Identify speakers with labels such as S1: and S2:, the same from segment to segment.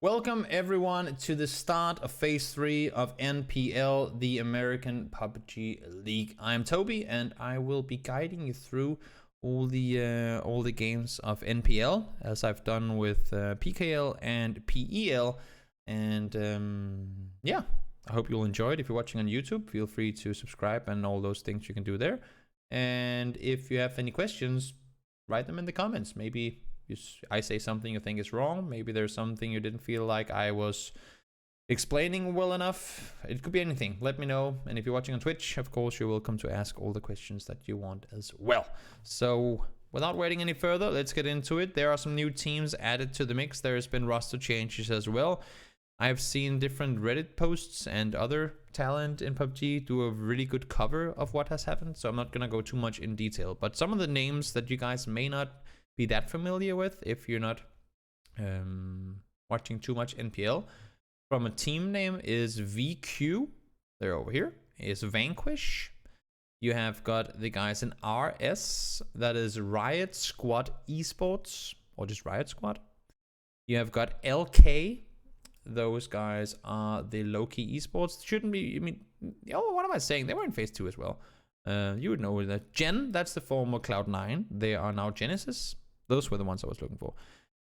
S1: Welcome everyone to the start of Phase 3 of NPL, the American PUBG League. I'm Toby and I will be guiding you through all the games of NPL as I've done with PKL and PEL. And yeah, I hope you'll enjoy it. If you're watching on YouTube, feel free to subscribe and all those things you can do there. And if you have any questions, write them in the comments. Maybe I say something you think is wrong. Maybe there's something you didn't feel like I was explaining well enough. It could be anything. Let me know. And if you're watching on Twitch, of course, you're welcome to ask all the questions that you want as well. So without waiting any further, let's get into it. There are some new teams added to the mix. There has been roster changes as well. I've seen different Reddit posts and other talent in PUBG do a really good cover of what has happened. So I'm not going to go too much in detail. But some of the names that you guys may not be that familiar with if you're not watching too much NPL. From a team name is VQ. They're over here. Is Vanquish. You have got the guys in RS. That is Riot Squad Esports. Or just Riot Squad. You have got LK. Those guys are the low-key esports. Shouldn't be, I mean, oh, what am I saying? They were in Phase 2 as well. You would know that. Gen, that's the former Cloud9. They are now Genesis. Those were the ones I was looking for.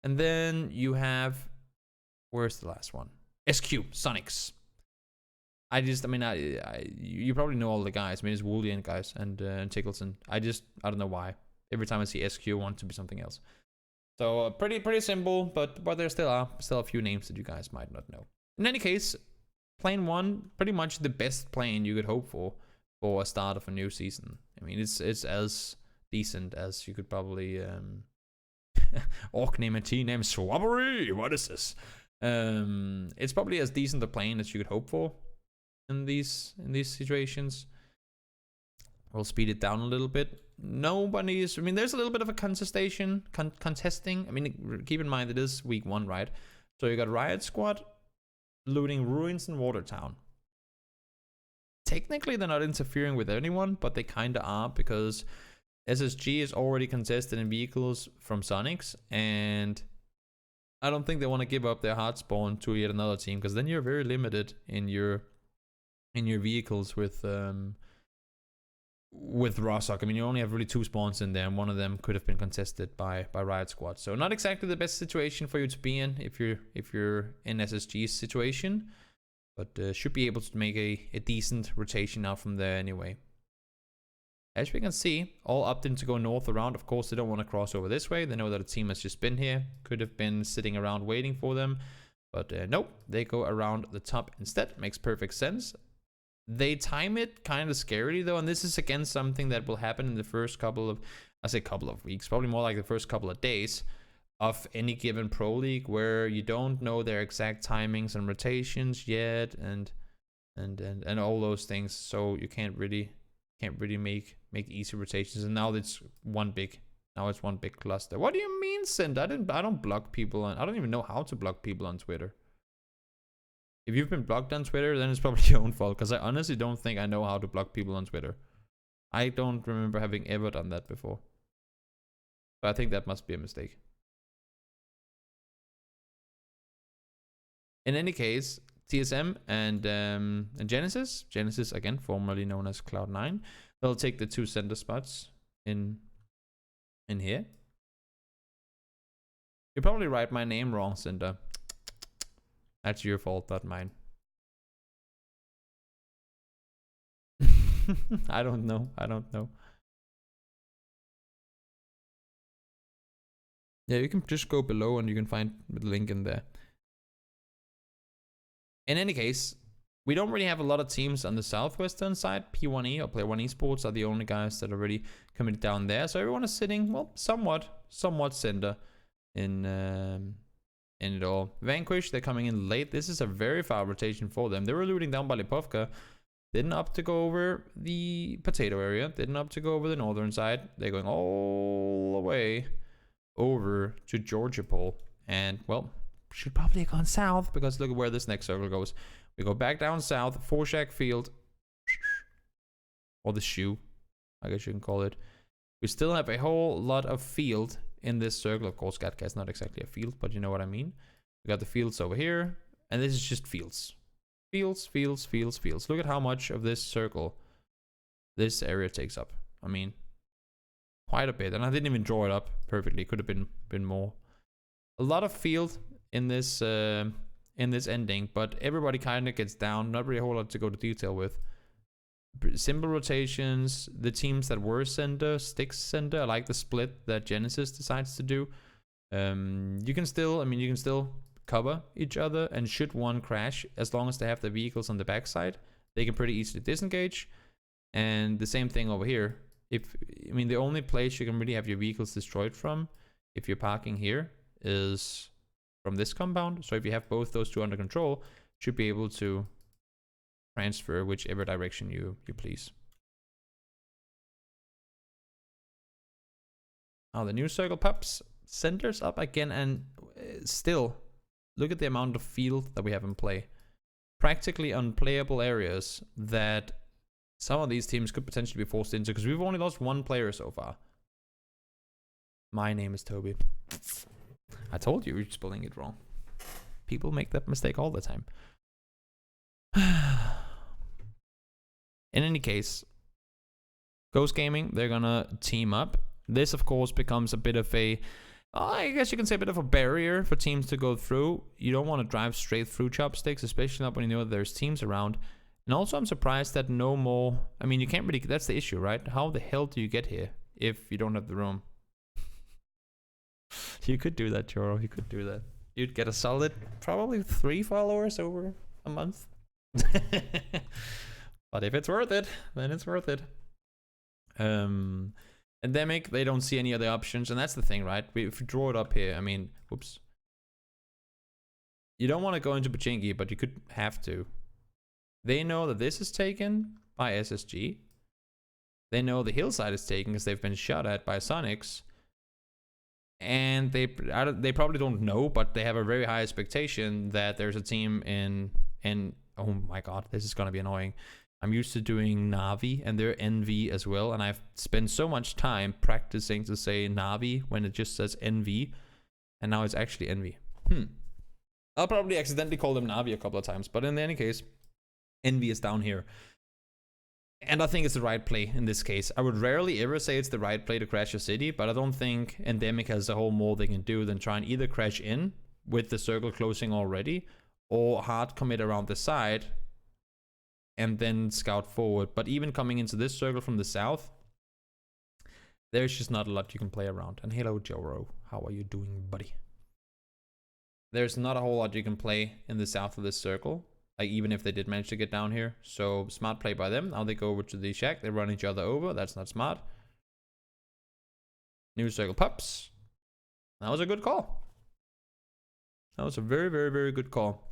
S1: And then you have, where's the last one? SQ, Sonics. You probably know all the guys. I mean, it's Woolian guys and Tickleton. I don't know why. Every time I see SQ, I want it to be something else. So pretty simple, but there still are a few names that you guys might not know. In any case, plane 1, pretty much the best plane you could hope for a start of a new season. I mean, it's as decent as you could probably orc name a team name Swabbery. What is this? It's probably as decent a plane as you could hope for in these situations. We'll speed it down a little bit. There's a little bit of a contesting. I mean, keep in mind it is week 1, right? So you got Riot Squad looting ruins in Watertown. Technically, they're not interfering with anyone, but they kind of are because SSG is already contested in vehicles from Sonics, and I don't think they want to give up their hard spawn to yet another team because then you're very limited in your vehicles with Rossock. I mean, you only have really 2 spawns in there, and one of them could have been contested by Riot Squad. So not exactly the best situation for you to be in if you're in SSG's situation, but should be able to make a decent rotation out from there anyway. As we can see, all opted to go north around. Of course, they don't want to cross over this way. They know that a team has just been here. Could have been sitting around waiting for them. But nope, they go around the top instead. Makes perfect sense. They time it kind of scarily, though. And this is, again, something that will happen in the first couple of weeks. Probably more like the first couple of days of any given pro league where you don't know their exact timings and rotations yet. And all those things. So you can't really make easy rotations, and now it's one big cluster. What do you mean, Send? I don't block people I don't even know how to block people on Twitter. If you've been blocked on Twitter, then it's probably your own fault, because I honestly don't think I know how to block people on Twitter. I don't remember having ever done that before. But I think that must be a mistake. In any case, TSM and Genesis again, formerly known as Cloud9, they'll take the 2 center spots in here. You probably write my name wrong, Cinder. That's your fault, not mine. I don't know. Yeah, you can just go below and you can find the link in there. In any case, we don't really have a lot of teams on the southwestern side. P1E or Player 1 Esports are the only guys that are really committed down there. So everyone is sitting, well, somewhat center in it all. Vanquish, they're coming in late. This is a very far rotation for them. They were looting down by Lipovka. Didn't opt to go over the potato area. Didn't opt to go over the northern side. They're going all the way over to Georgia Pole. And, well, should probably have gone south, because look at where this next circle goes. We go back down south, Forshack Field, or the shoe, I guess you can call it. We still have a whole lot of field in this circle. Of course, Gatka is not exactly a field, but you know what I mean. We got the fields over here, and this is just fields. Fields, fields, fields, fields. Look at how much of this circle this area takes up. I mean, quite a bit. And I didn't even draw it up perfectly. Could have been more. A lot of field in this ending, but everybody kind of gets down. Not really a whole lot to go to detail with. Simple rotations. The teams that were center, sticks center. I like the split that Genesis decides to do. You can still cover each other, and should one crash, as long as they have the vehicles on the backside, they can pretty easily disengage. And the same thing over here. The only place you can really have your vehicles destroyed from, if you're parking here, is from this compound. So if you have both those two under control, should be able to transfer whichever direction you please. Oh, the new circle pops. Centers up again, and still, look at the amount of field that we have in play. Practically unplayable areas that some of these teams could potentially be forced into, because we've only lost one player so far. My name is Toby. I told you we were spelling it wrong. People make that mistake all the time. In any case, Ghost Gaming, they're gonna team up. This, of course, becomes a bit of a, I guess you can say, a bit of a barrier for teams to go through. You don't want to drive straight through chopsticks, especially not when you know that there's teams around. And also, I'm surprised that no more, you can't really, that's the issue, right? How the hell do you get here if you don't have the room? You could do that, Joro, you could do that. You'd get a solid, probably 3 followers over a month. But if it's worth it, then it's worth it. Endemic, they don't see any other options, and that's the thing, right? If you draw it up here, whoops. You don't want to go into Pachinki, but you could have to. They know that this is taken by SSG. They know the hillside is taken because they've been shot at by Sonics. And they probably don't know, but they have a very high expectation that there's a team in oh my god, this is gonna be annoying. I'm used to doing Navi, and they're NV as well, and I've spent so much time practicing to say Navi when it just says NV, and now it's actually NV. I'll probably accidentally call them Navi a couple of times, but in any case, NV is down here. And I think it's the right play in this case. I would rarely ever say it's the right play to crash a city, but I don't think Endemic has a whole more they can do than try and either crash in with the circle closing already, or hard commit around the side and then scout forward. But even coming into this circle from the south, there's just not a lot you can play around. And hello, Joro. How are you doing, buddy? There's not a whole lot you can play in the south of this circle, even if they did manage to get down here. So smart play by them. Now they go over to the shack. They run each other over. That's not smart. New circle pops. That was a good call. That was a very, very, very good call.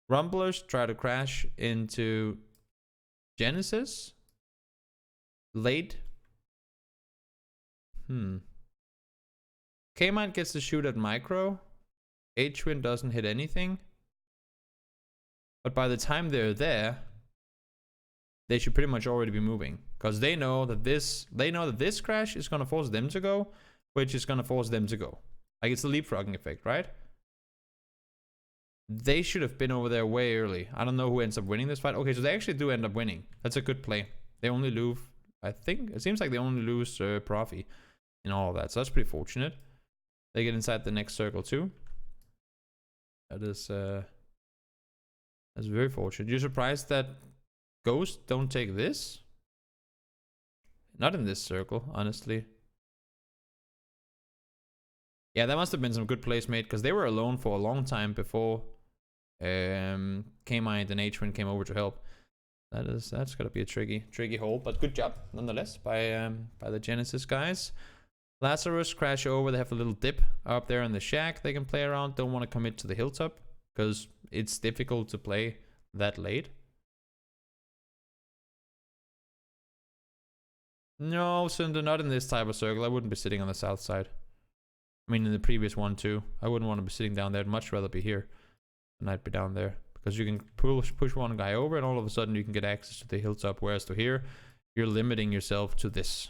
S1: Rumblers try to crash into Genesis. Late. K-Mine gets to shoot at Micro. H-Twin doesn't hit anything. But by the time they're there, they should pretty much already be moving. Because they know that this crash is gonna force them to go, which is gonna force them to go. Like, it's the leapfrogging effect, right? They should have been over there way early. I don't know who ends up winning this fight. Okay, so they actually do end up winning. That's a good play. They only lose, I think, it seems like they only lose Profi in all of that. So that's pretty fortunate. They get inside the next circle too. That is, that's very fortunate. You're surprised that Ghosts don't take this? Not in this circle, honestly. Yeah, that must have been some good plays made, because they were alone for a long time before K-Mine and H-Twin came over to help. That's gotta be a tricky hole, but good job nonetheless by the Genesis guys. Lazarus crash over. They have a little dip up there in the shack they can play around. Don't want to commit to the hilltop because it's difficult to play that late. No, Sunder, not in this type of circle. I wouldn't be sitting on the south side. In the previous one too. I wouldn't want to be sitting down there. I'd much rather be here than I'd be down there. Because you can push one guy over and all of a sudden you can get access to the hilltop. Whereas to here, you're limiting yourself to this.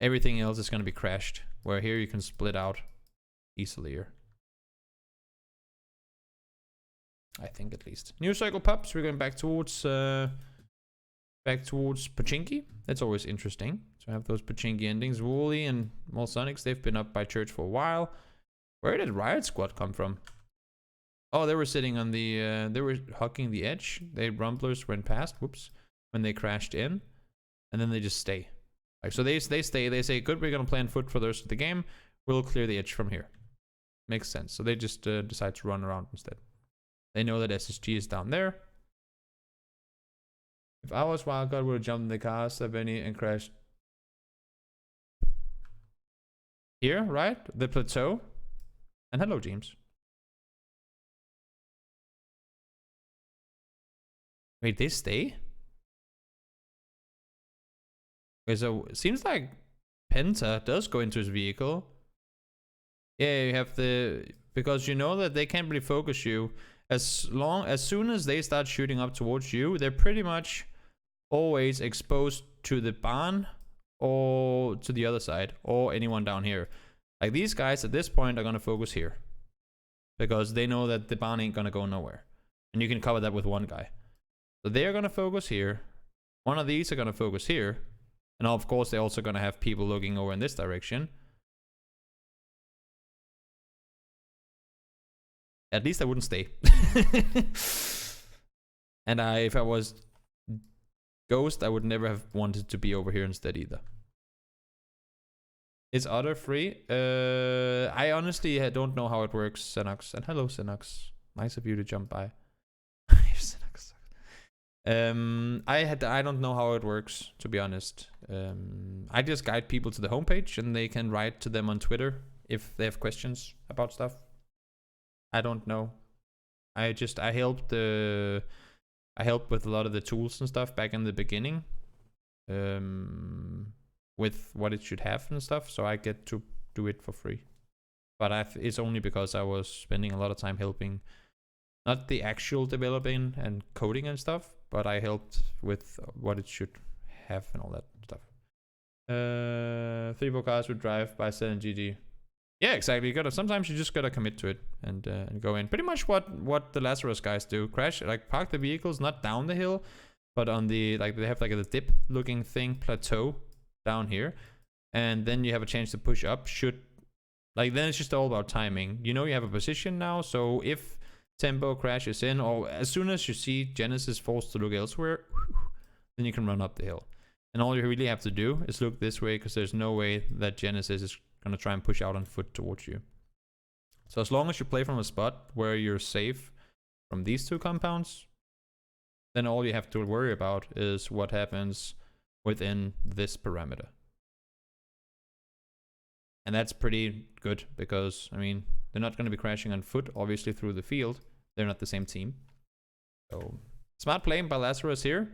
S1: Everything else is going to be crashed. Where here you can split out easily here. I think at least. New cycle pubs. We're going back towards Pachinki. That's always interesting. So I have those Pachinki endings. Wooly and Molsonics, they've been up by church for a while. Where did Riot Squad come from? Oh, they were sitting on the they were hugging the edge. They rumblers went past, whoops, when they crashed in. And then they just stay. Like, so they stay, they say, good, we're gonna play on foot for the rest of the game. We'll clear the edge from here. Makes sense. So they just decide to run around instead. They know that SSG is down there. If I was Wildcard, would have jumped in the car, Benny, and crashed here, right? The plateau. And hello, James. Wait, they stay? Okay, so it seems like Penta does go into his vehicle. Yeah, you have the... Because you know that they can't really focus you. As soon as they start shooting up towards you, they're pretty much always exposed to the barn or to the other side or anyone down here. Like these guys at this point are gonna focus here because they know that the barn ain't gonna go nowhere, and you can cover that with one guy. So they're gonna focus here. One of these are gonna focus here, and of course they're also gonna have people looking over in this direction. At least I wouldn't stay. And if I was Ghost, I would never have wanted to be over here instead either. Is Otter free? I honestly don't know how it works, Senox. And hello, Senox. Nice of you to jump by. Senox. I don't know how it works, to be honest. I just guide people to the homepage, and they can write to them on Twitter if they have questions about stuff. I don't know. I helped with a lot of the tools and stuff back in the beginning. With what it should have and stuff, so I get to do it for free. But it's only because I was spending a lot of time helping, not the actual developing and coding and stuff, but I helped with what it should have and all that stuff. 3 cars would drive by 7 GG. Yeah, exactly. Sometimes you just gotta commit to it and go in. Pretty much what the Lazarus guys do. Crash, like park the vehicles not down the hill, but on the, like, they have like a dip looking thing, plateau down here, and then you have a chance to push up. Then it's just all about timing. You know you have a position now, so if tempo crashes in, or as soon as you see Genesis forced to look elsewhere, then you can run up the hill. And all you really have to do is look this way, because there's no way that Genesis is gonna try and push out on foot towards you. So as long as you play from a spot where you're safe from these two compounds, then all you have to worry about is what happens within this parameter. And that's pretty good, because, I mean, they're not going to be crashing on foot, obviously, through the field. They're not the same team. So, smart playing by Lazarus here.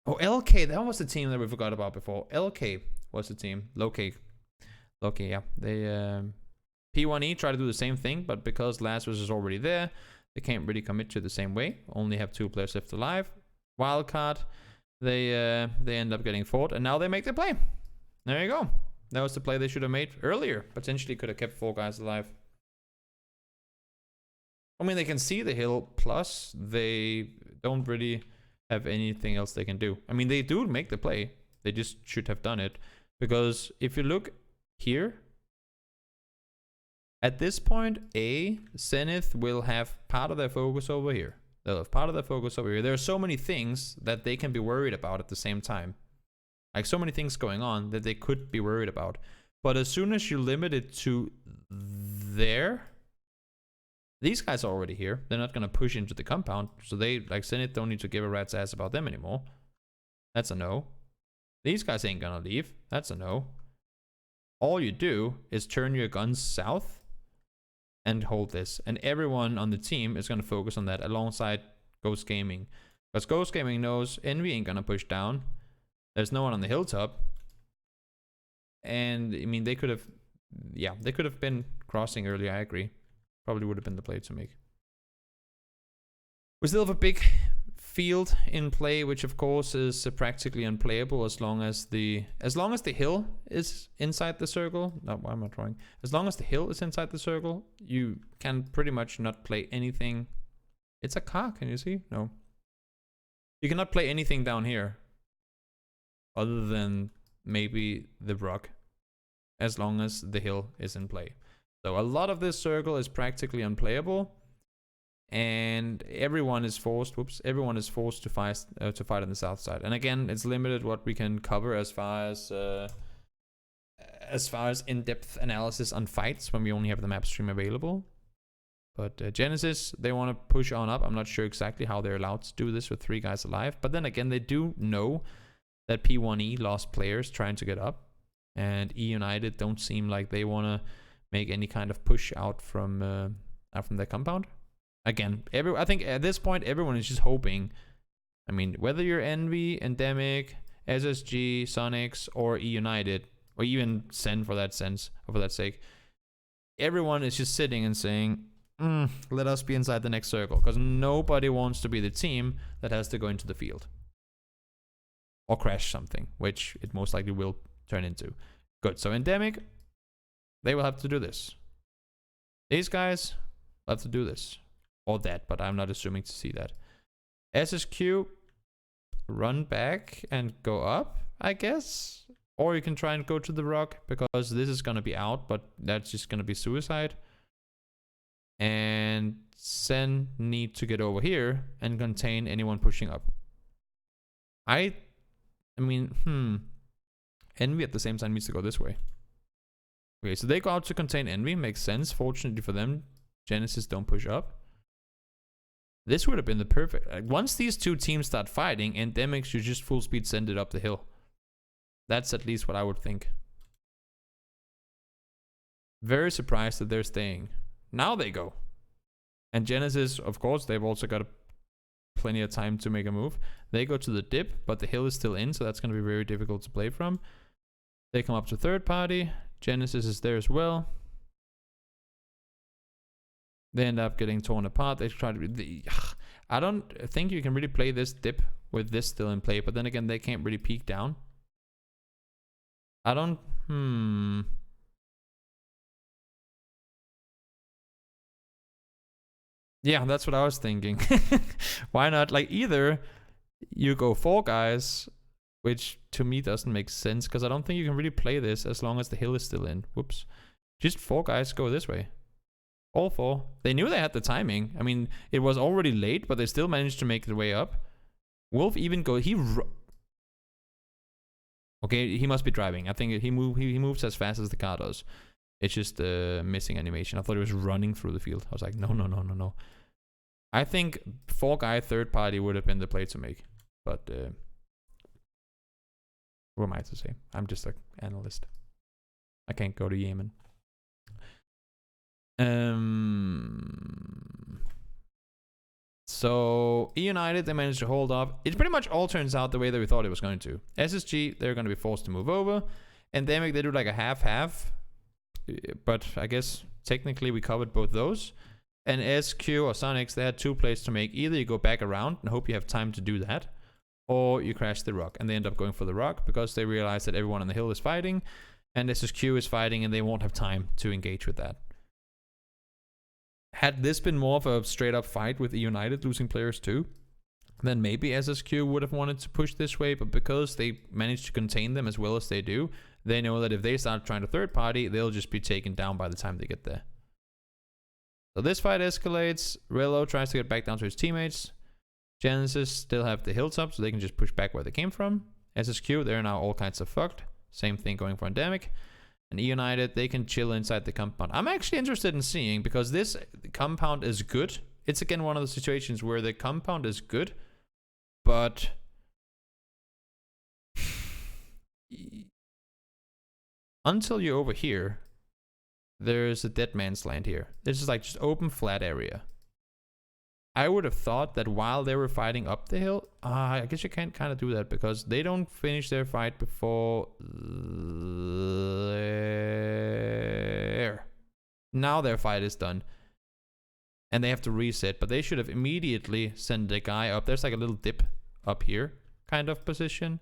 S1: Oh, LK, that was the team that we forgot about before. LK was the team. Low-K, yeah. They, P1E try to do the same thing, but because Lazarus is already there, they can't really commit to the same way. Only have 2 players left alive. Wildcard, they end up getting fought, and now they make the play. There you go. That was the play they should have made earlier. Potentially could have kept 4 guys alive. I mean, they can see the hill, plus they don't really have anything else they can do. I mean, they do make the play. They just should have done it. Because if you look here, at this point, Zenith will have part of their focus over here. They'll have part of their focus over here. There are so many things that they can be worried about at the same time. Like, so many things going on that they could be worried about. But as soon as you limit it to there, these guys are already here. They're not going to push into the compound. So they, like, Zenith don't need to give a rat's ass about them anymore. That's a no. These guys ain't going to leave. That's a no. All you do is turn your guns south and hold this. And everyone on the team is going to focus on that alongside Ghost Gaming. Because Ghost Gaming knows Envy ain't going to push down. There's no one on the hilltop. And, I mean, they could have... Yeah, they could have been crossing earlier, I agree. Probably would have been the play to make. We still have a big field in play, which of course is practically unplayable as long as the hill is inside the circle. No, why am I drawing? As long as the hill is inside the circle, you can pretty much not play anything. It's a car, can you see? No. You cannot play anything down here other than maybe the rock, as long as the hill is in play. So a lot of this circle is practically unplayable, and everyone is forced. Everyone is forced to fight on the south side. And again, it's limited what we can cover as far as in-depth analysis on fights when we only have the map stream available. But Genesis, they want to push on up. I'm not sure exactly how they're allowed to do this with 3 guys alive. But then again, they do know that P1E lost players trying to get up. And E United don't seem like they want to make any kind of push out from their compound. Again, I think at this point, everyone is just hoping. I mean, whether you're Envy, Endemic, SSG, Sonics, or E United, or even Sen for that sake, everyone is just sitting and saying, let us be inside the next circle, because nobody wants to be the team that has to go into the field or crash something, which it most likely will turn into. Good. So Endemic, they will have to do this. These guys will have to do this or that, but I'm not assuming to see that. SSQ, run back and go up, I guess, or you can try and go to the rock, because this is going to be out, but that's just going to be suicide. And Sen need to get over here and contain anyone pushing up. I mean, Envy at the same time needs to go this way. Okay, so they go out to contain Envy. Makes sense. Fortunately for them, Genesis don't push up. This would have been the perfect... once these two teams start fighting, Endemic should just full speed send it up the hill. That's at least what I would think. Very surprised that they're staying. Now they go. And Genesis, of course, they've also got plenty of time to make a move. They go to the dip, but the hill is still in, so that's going to be very difficult to play from. They come up to third party. Genesis is there as well. They end up getting torn apart. They try to... I don't think you can really play this dip with this still in play, but then again, they can't really peek down. I don't... Yeah, that's what I was thinking. Why not? Like, either you go 4 guys, which to me doesn't make sense, because I don't think you can really play this as long as the hill is still in. Whoops. Just 4 guys go this way. All 4. They knew they had the timing. I mean, it was already late, but they still managed to make their way up. Wolf even go... Okay, he must be driving. I think he moves as fast as the car does. It's just missing animation. I thought he was running through the field. I was like, no. I think 4 guy third party would have been the play to make. But who am I to say? I'm just an analyst. I can't go to Yemen. So E United, they managed to hold off. It pretty much all turns out the way that we thought it was going to. SSG, they're going to be forced to move over. Endemic, they do like a half-half. But I guess technically we covered both those. And SQ or Sonics, they had 2 plays to make. Either you go back around and hope you have time to do that, or you crash the rock. And they end up going for the rock because they realize that everyone on the hill is fighting, and SSQ is fighting, and they won't have time to engage with that. Had this been more of a straight up fight with E United losing players too, then maybe SSQ would have wanted to push this way, but because they managed to contain them as well as they do, they know that if they start trying to third party, they'll just be taken down by the time they get there. So this fight escalates. Rello tries to get back down to his teammates. Genesis still have the hilltop, so they can just push back where they came from. SSQ, they're now all kinds of fucked. Same thing going for Endemic. And E United, they can chill inside the compound. I'm actually interested in seeing, because this compound is good. It's again one of the situations where the compound is good, but until you're over here, there's a dead man's land here. This is like just open flat area. I would have thought that while they were fighting up the hill, I guess you can't kind of do that because they don't finish their fight before there. Now their fight is done. and they have to reset. But they should have immediately sent the guy up. There's like a little dip up here kind of position.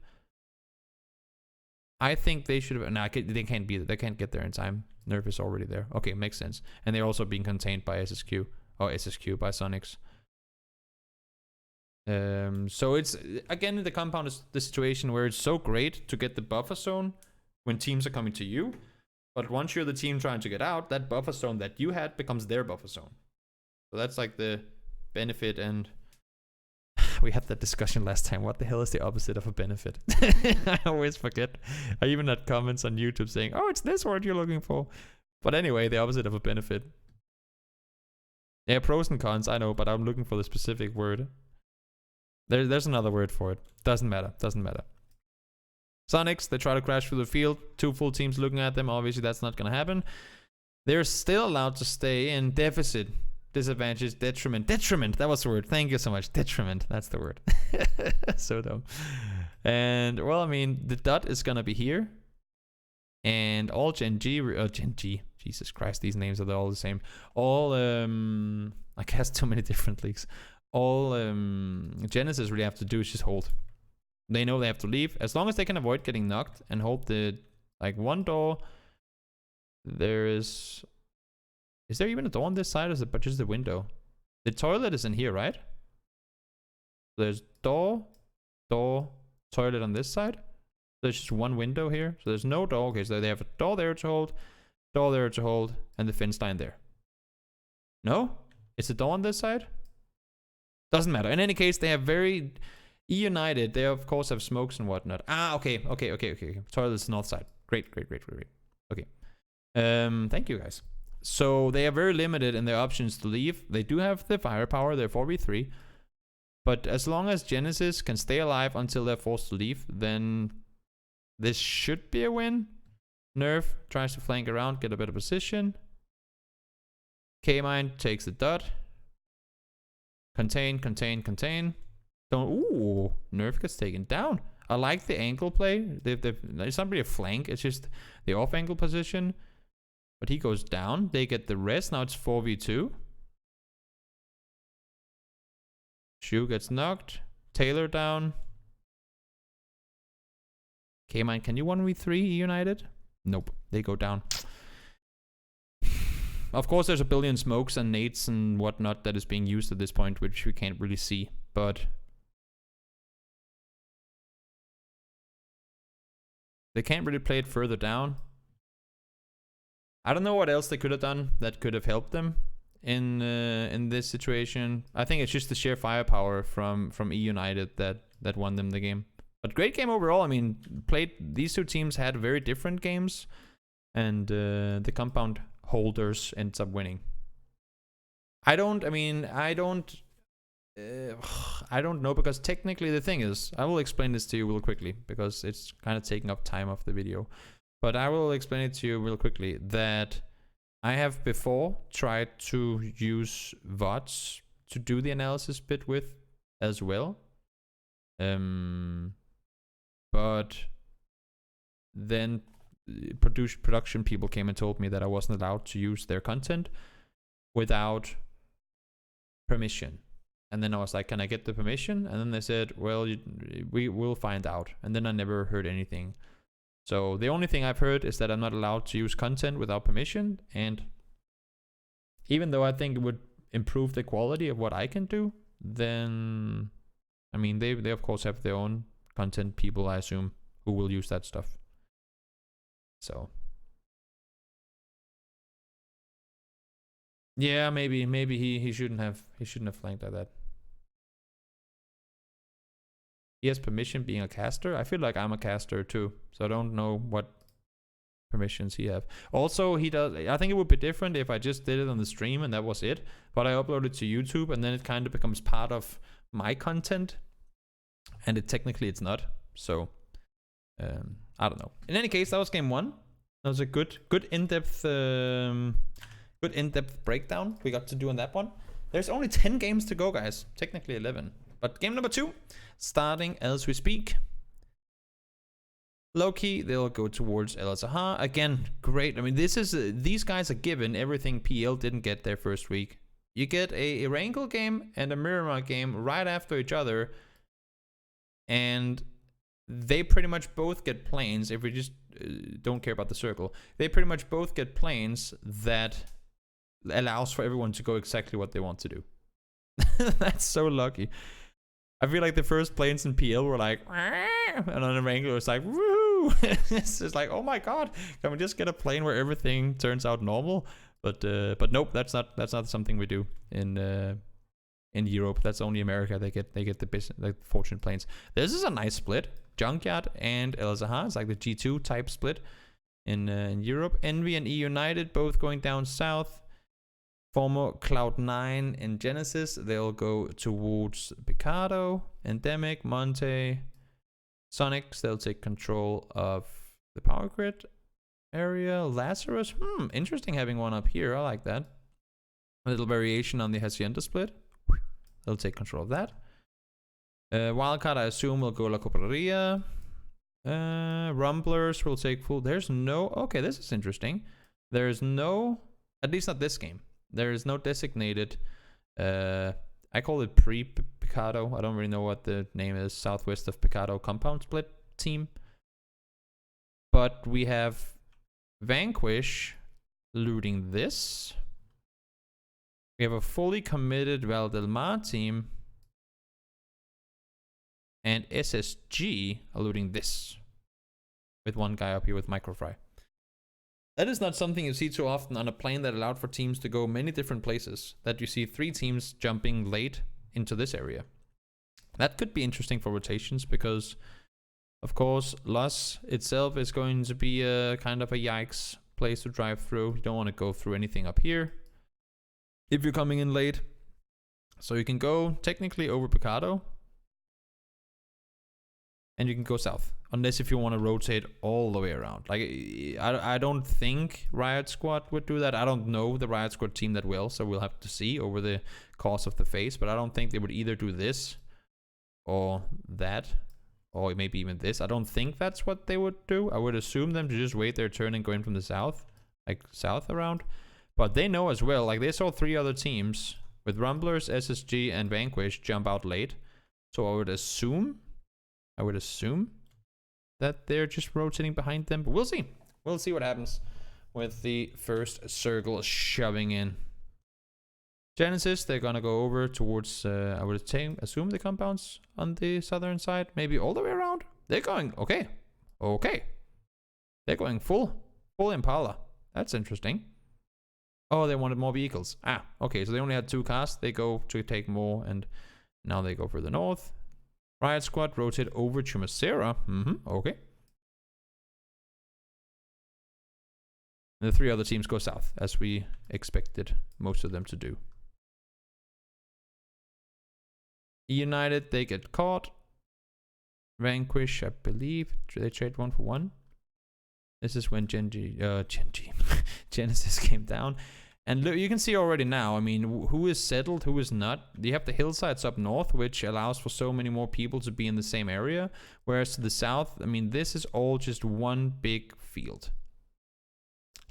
S1: I think they should have. No, they can't be. They can't get there in time. Nerf is already there. Okay, makes sense. And they're also being contained by SSQ or SSQ by Sonics. So it's again in the compound is the situation where it's so great to get the buffer zone when teams are coming to you, but once you're the team trying to get out, that buffer zone that you had becomes their buffer zone. So that's like the benefit, and we had that discussion last time. What the hell is the opposite of a benefit? I always forget. I even had comments on YouTube saying, "Oh, it's this word you're looking for." But anyway, the opposite of a benefit. Yeah, pros and cons, I know, but I'm looking for the specific word. There's another word for it. Doesn't matter. Doesn't matter. Sonics, they try to crash through the field. 2 full teams looking at them. Obviously, that's not going to happen. They're still allowed to stay in deficit. Disadvantage, detriment. Detriment, that was the word. Thank you so much. Detriment, that's the word. So dumb. And, well, I mean, the dot is going to be here. And all Gen G, Jesus Christ, these names are all the same. All, I guess too many different leagues. All Genesis really have to do is just hold. They know they have to leave. As long as they can avoid getting knocked and hold the, like, one door. There is there even a door on this side, or is it but just the window? The toilet is in here, right? There's door, toilet on this side. There's just one window here. So there's no door. Okay, so they have a door there to hold, and the fence line there. No? It's a door on this side? Doesn't matter. In any case, they have very United. They of course have smokes and whatnot. Ah, okay. Toilet is north side. Great. Okay. Thank you guys. So they are very limited in their options to leave. They do have the firepower. They're 4v3. But as long as Genesis can stay alive until they're forced to leave, then this should be a win. Nerf tries to flank around, get a better position. K-Mine takes the dot. Contain. Don't. Ooh, Nerf gets taken down. I like the ankle play. It's not really a flank. It's just the off-ankle position. But he goes down. They get the rest. Now it's 4v2. Shu gets knocked. Taylor down. K-Mine, can you 1v3 United? Nope. They go down. Of course, there's a billion smokes and nades and whatnot that is being used at this point, which we can't really see. But they can't really play it further down. I don't know what else they could have done that could have helped them in this situation. I think it's just the sheer firepower from E United that won them the game. But great game overall. I mean, these two teams had very different games, and the compound holders ends up winning. I don't know, because technically the thing is, I will explain this to you real quickly because it's kind of taking up time of the video. But I will explain it to you real quickly that I have before tried to use VODs to do the analysis bit with as well. But then production people came and told me that I wasn't allowed to use their content without permission. And then I was like, can I get the permission? And then they said, well, we will find out. And then I never heard anything. So the only thing I've heard is that I'm not allowed to use content without permission. And even though I think it would improve the quality of what I can do, then, I mean, they of course have their own content people, I assume, who will use that stuff. So yeah, maybe he shouldn't have flanked like that. He has permission being a caster. I feel like I'm a caster too, so I don't know what permissions he have. Also, he does. I think it would be different if I just did it on the stream and that was it. But I upload it to YouTube and then it kind of becomes part of my content, and technically it's not. So I don't know. In any case, that was game 1. That was a good in-depth breakdown we got to do on that one. There's only 10 games to go, guys. Technically 11. But game number 2, starting as we speak. Low-key, they'll go towards El Azhar. Again, great. I mean, these guys are given everything PL didn't get their first week. You get a Erangel game and a Miramar game right after each other, and they pretty much both get planes. If we just don't care about the circle, they pretty much both get planes that allows for everyone to go exactly what they want to do. That's so lucky. I feel like the first planes in PL were like, and on Erangel it was like, woo! It's just like, oh my god, can we just get a plane where everything turns out normal? But nope, that's not something we do in Europe. That's only America. They get the business, like fortune planes. This is a nice split. Junkyard and El Zahar. It's like the G2 type split in Europe. Envy and E United both going down south. Former Cloud9 and Genesis, they'll go towards Picado. Endemic, Monte, Sonics, they'll take control of the power grid area. Lazarus, interesting having one up here. I like that. A little variation on the Hacienda split. They'll take control of that. Wildcard, I assume, will go La Cooperaria. Rumblers will take full. There's no. Okay, this is interesting. There's no. At least not this game. There is no designated. I call it pre-Picado. I don't really know what the name is. Southwest of Picado compound split team. But we have Vanquish looting this. We have a fully committed Val Del Mar team. And SSG looting this. With one guy up here with Microfry. That is not something you see too often on a plane that allowed for teams to go many different places. That you see 3 teams jumping late into this area. That could be interesting for rotations because, of course, Los itself is going to be a kind of a yikes place to drive through. You don't want to go through anything up here if you're coming in late. So you can go technically over Picado. And you can go south. Unless if you want to rotate all the way around. Like, I don't think Riot Squad would do that. I don't know the Riot Squad team that well, so we'll have to see over the course of the phase. But I don't think they would either do this or that, or maybe even this. I don't think that's what they would do. I would assume them to just wait their turn and go in from the south, like south around. But they know as well, like they saw 3 other teams with Rumblers, SSG, and Vanquish jump out late. So I would assume that they're just rotating behind them, but we'll see. We'll see what happens with the first circle shoving in. Genesis, they're gonna go over towards, I would assume the compounds on the southern side, maybe all the way around. They're going, okay. They're going full Impala. That's interesting. Oh, they wanted more vehicles. Okay, so they only had 2 cars. They go to take more, and now they go further north. Riot Squad rotate over to Macera. Okay. And the 3 other teams go south, as we expected most of them to do. United, they get caught. Vanquish, I believe, they trade 1 for 1. This is when Genesis came down. And look, you can see already now, I mean, who is settled, who is not. You have the hillsides up north, which allows for so many more people to be in the same area. Whereas to the south, I mean, this is all just one big field.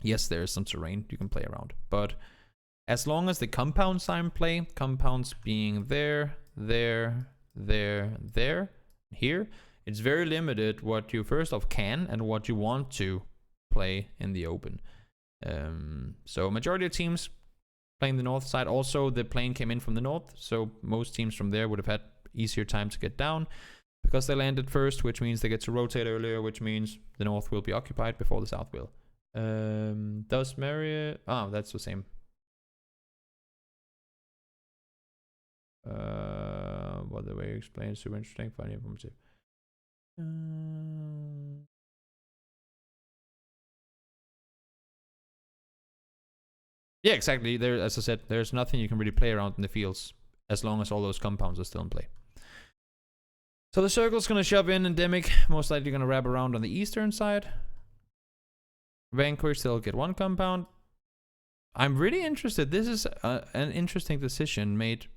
S1: Yes, there is some terrain you can play around. But as long as the compounds are in play, compounds being there, here, it's very limited what you first off can and what you want to play in the open. So majority of teams playing the north side. Also, the plane came in from the north, so most teams from there would have had easier time to get down because they landed first, which means they get to rotate earlier, which means the north will be occupied before the south will. Does Marriott? Oh, that's the same. What the way you explain is super interesting, funny, informative. Yeah, exactly. There, as I said, there's nothing you can really play around in the fields as long as all those compounds are still in play. So the circle's gonna shove in Endemic, most likely gonna wrap around on the eastern side. Vanquish, they'll get 1 compound. I'm really interested. This is an interesting decision made.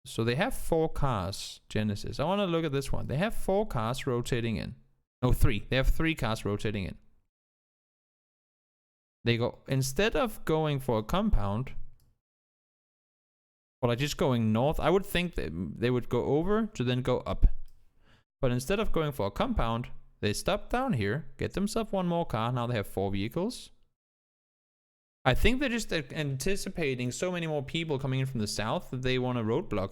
S1: So they have 4 cars, Genesis. I want to look at this one. They have 4 cars rotating in. No, 3. They have 3 cars rotating in. They go, instead of going for a compound, Or like just going north. I would think that they would go over to then go up. But instead of going for a compound, they stop down here, get themselves one more car. Now they have 4 vehicles. I think they're just anticipating so many more people coming in from the south that they want a roadblock.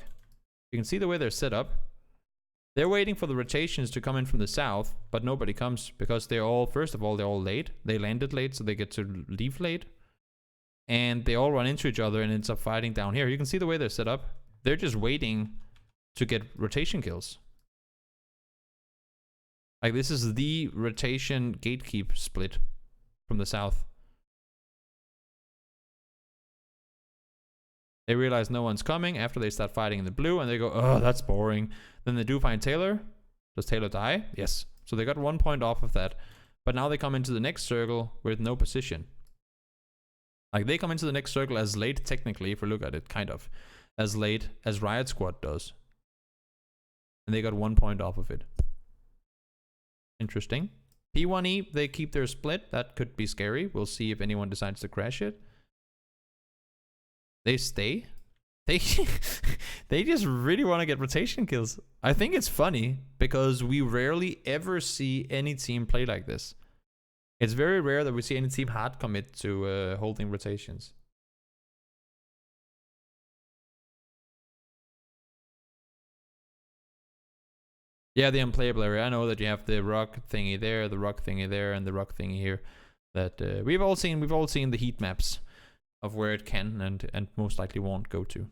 S1: You can see the way they're set up. They're waiting for the rotations to come in from the south, but nobody comes because they're all, first of all, they're all late. They landed late, so they get to leave late. And they all run into each other and ends up fighting down here. You can see the way they're set up. They're just waiting to get rotation kills. Like, this is the rotation gatekeep split from the south. They realize no one's coming after they start fighting in the blue, and they go, oh, that's boring. Then they do find Taylor. Does Taylor die? Yes. So they got 1 point off of that. But now they come into the next circle with no position. Like, they come into the next circle as late, technically, if we look at it, kind of. As late as Riot Squad does. And they got 1 point off of it. Interesting. P1E, they keep their split. That could be scary. We'll see if anyone decides to crash it. They stay. They just really want to get rotation kills. I think it's funny because we rarely ever see any team play like this. It's very rare that we see any team hard commit to holding rotations. Yeah, the unplayable area. I know that you have the rock thingy there, the rock thingy there, and the rock thingy here. That we've all seen the heat maps of where it can and most likely won't go to.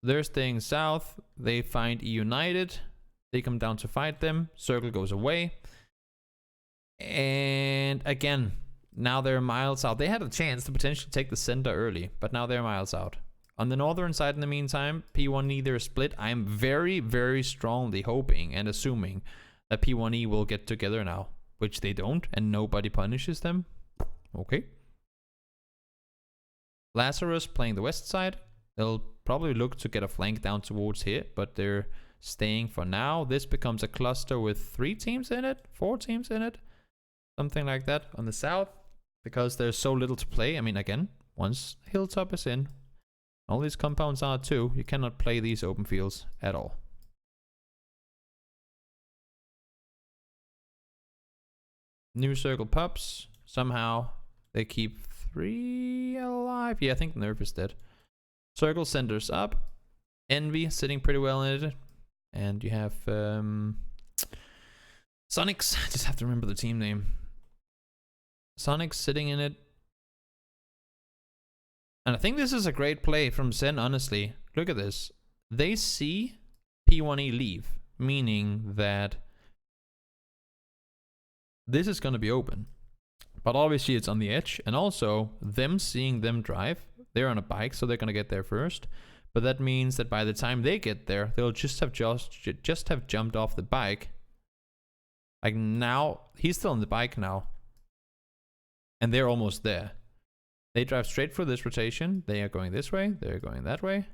S1: They're staying south. They find E United. They come down to fight them. Circle goes away. And again, now they're miles out. They had a chance to potentially take the center early, but now they're miles out. On the northern side, in the meantime, P1 neither split. I'm very, very strongly hoping and assuming that P1E will get together now, which they don't, and nobody punishes them. Okay. Lazarus playing the west side. They'll probably look to get a flank down towards here, but they're staying for now. This becomes a cluster with 3 teams in it, 4 teams in it, something like that on the south, because there's so little to play. I mean, again, once Hilltop is in, all these compounds are too, you cannot play these open fields at all. New circle pups. Somehow they keep 3 alive. Yeah, I think Nerf is dead. Circle centers up. Envy sitting pretty well in it. And you have Sonics. I just have to remember the team name. Sonics sitting in it. And I think this is a great play from Zen, honestly. Look at this. They see P1E leave, meaning that this is going to be open. But obviously it's on the edge, and also them seeing them drive. They're on a bike, so they're going to get there first. But that means that by the time they get there, they'll just have jumped off the bike. Like now, he's still on the bike now. And they're almost there. They drive straight for this rotation. They are going this way. They're going that way.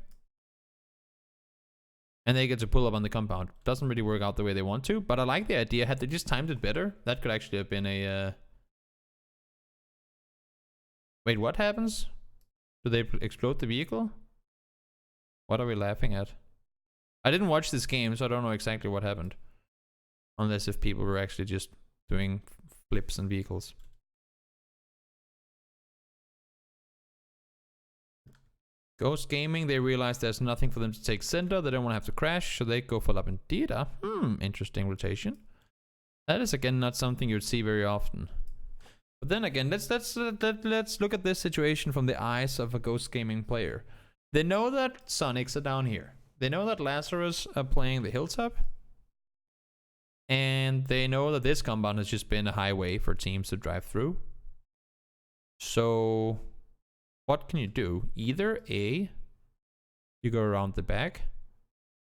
S1: And they get to pull up on the compound. Doesn't really work out the way they want to, but I like the idea. Had they just timed it better, that could actually have been a... Wait, what happens? Do they explode the vehicle? What are we laughing at? I didn't watch this game, so I don't know exactly what happened. Unless if people were actually just doing flips and vehicles. Ghost Gaming, they realize there's nothing for them to take center. They don't want to have to crash, so they go for Labendita. Interesting rotation. That is again not something you'd see very often. But then again, let's look at this situation from the eyes of a Ghost Gaming player. They know that Sonics are down here. They know that Lazarus are playing the hilltop. And they know that this compound has just been a highway for teams to drive through. So what can you do? Either A, you go around the back,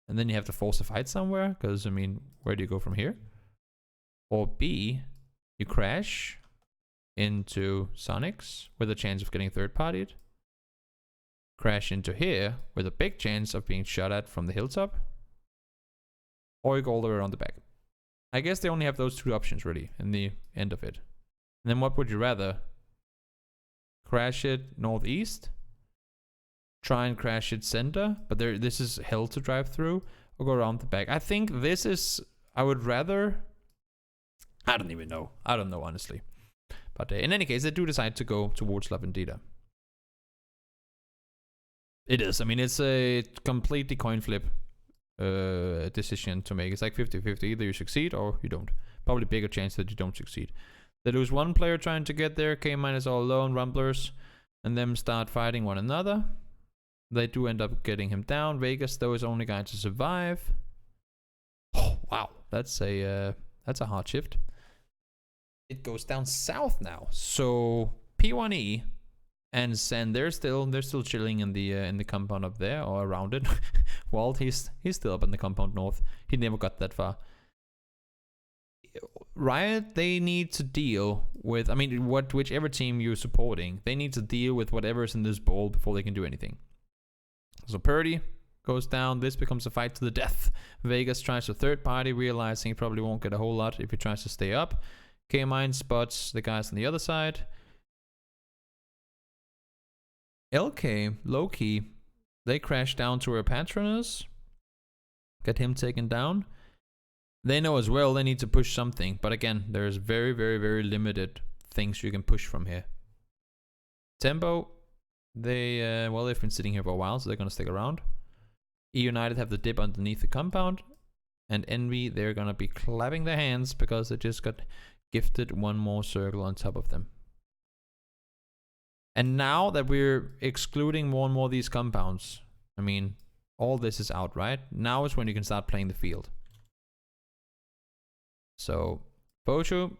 S1: and then you have to force a fight somewhere, because, I mean, where do you go from here? Or B, you crash into Sonics with a chance of getting third-partied. Crash into here with a big chance of being shot at from the hilltop. Or you go all the way around the back. I guess they only have those 2 options, really, in the end of it. And then what would you rather? Crash it northeast try and crash its center, but this is hell to drive through, or go around the back. I think this is, I would rather, I don't even know. I don't know, honestly. But in any case, they do decide to go towards La Vendita. It is. I mean, it's a completely coin flip decision to make. It's like 50-50. Either you succeed or you don't. Probably bigger chance that you don't succeed. They lose one player trying to get there. K- is all alone. Rumblers and them start fighting one another. They do end up getting him down. Vegas, though, is the only guy to survive. Oh, wow. That's a hard shift. It goes down south now. So P1E and they're still chilling in the compound up there, or around it. Walt, he's still up in the compound north. He never got that far. Riot, they need to deal with, I mean, whichever team you're supporting, they need to deal with whatever's in this bowl before they can do anything. So Purdy goes down. This becomes a fight to the death. Vegas tries a third party, realizing he probably won't get a whole lot if he tries to stay up. K-Mine spots the guys on the other side. LK, low-key, they crash down to where Patronus. Get him taken down. They know as well they need to push something. But again, there's very, very, very limited things you can push from here. Tempo, they've been sitting here for a while, so they're going to stick around. E United have the dip underneath the compound. And Envy, they're going to be clapping their hands because they just got gifted one more circle on top of them. And now that we're excluding more and more of these compounds, I mean, all this is out, right? Now is when you can start playing the field. So, Bochu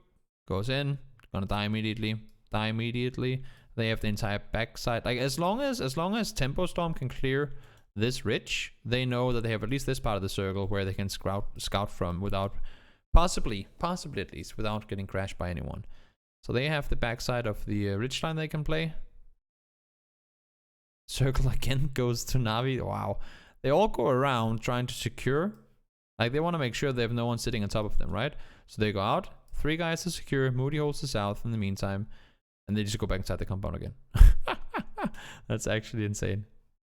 S1: goes in, gonna die immediately. They have the entire backside. Like, as long as Tempo Storm can clear this ridge, they know that they have at least this part of the circle where they can scout from without, possibly at least, without getting crashed by anyone. So they have the backside of the ridge line they can play. Circle again goes to Navi. Wow. They all go around trying to secure. Like, they want to make sure they have no one sitting on top of them, right? So they go out. 3 guys to secure. Moody holds the south in the meantime. And they just go back inside the compound again. That's actually insane.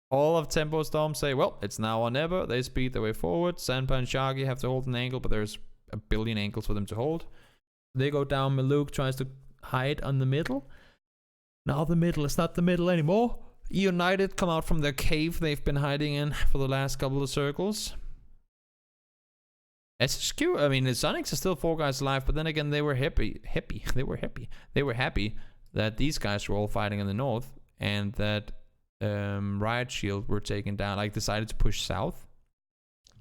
S1: All of Tempo Storm say, well, it's now or never. They speed their way forward. Sanpa and Shaggy have to hold an angle, but there's a billion angles for them to hold. They go down. Maluk tries to hide on the middle. Now the middle is not the middle anymore. United come out from their cave they've been hiding in for the last couple of circles. SHQ, I mean, the Sonics are still 4 guys alive, but then again, they were happy. They were happy that these guys were all fighting in the north, and that Riot Shield were taken down, like decided to push south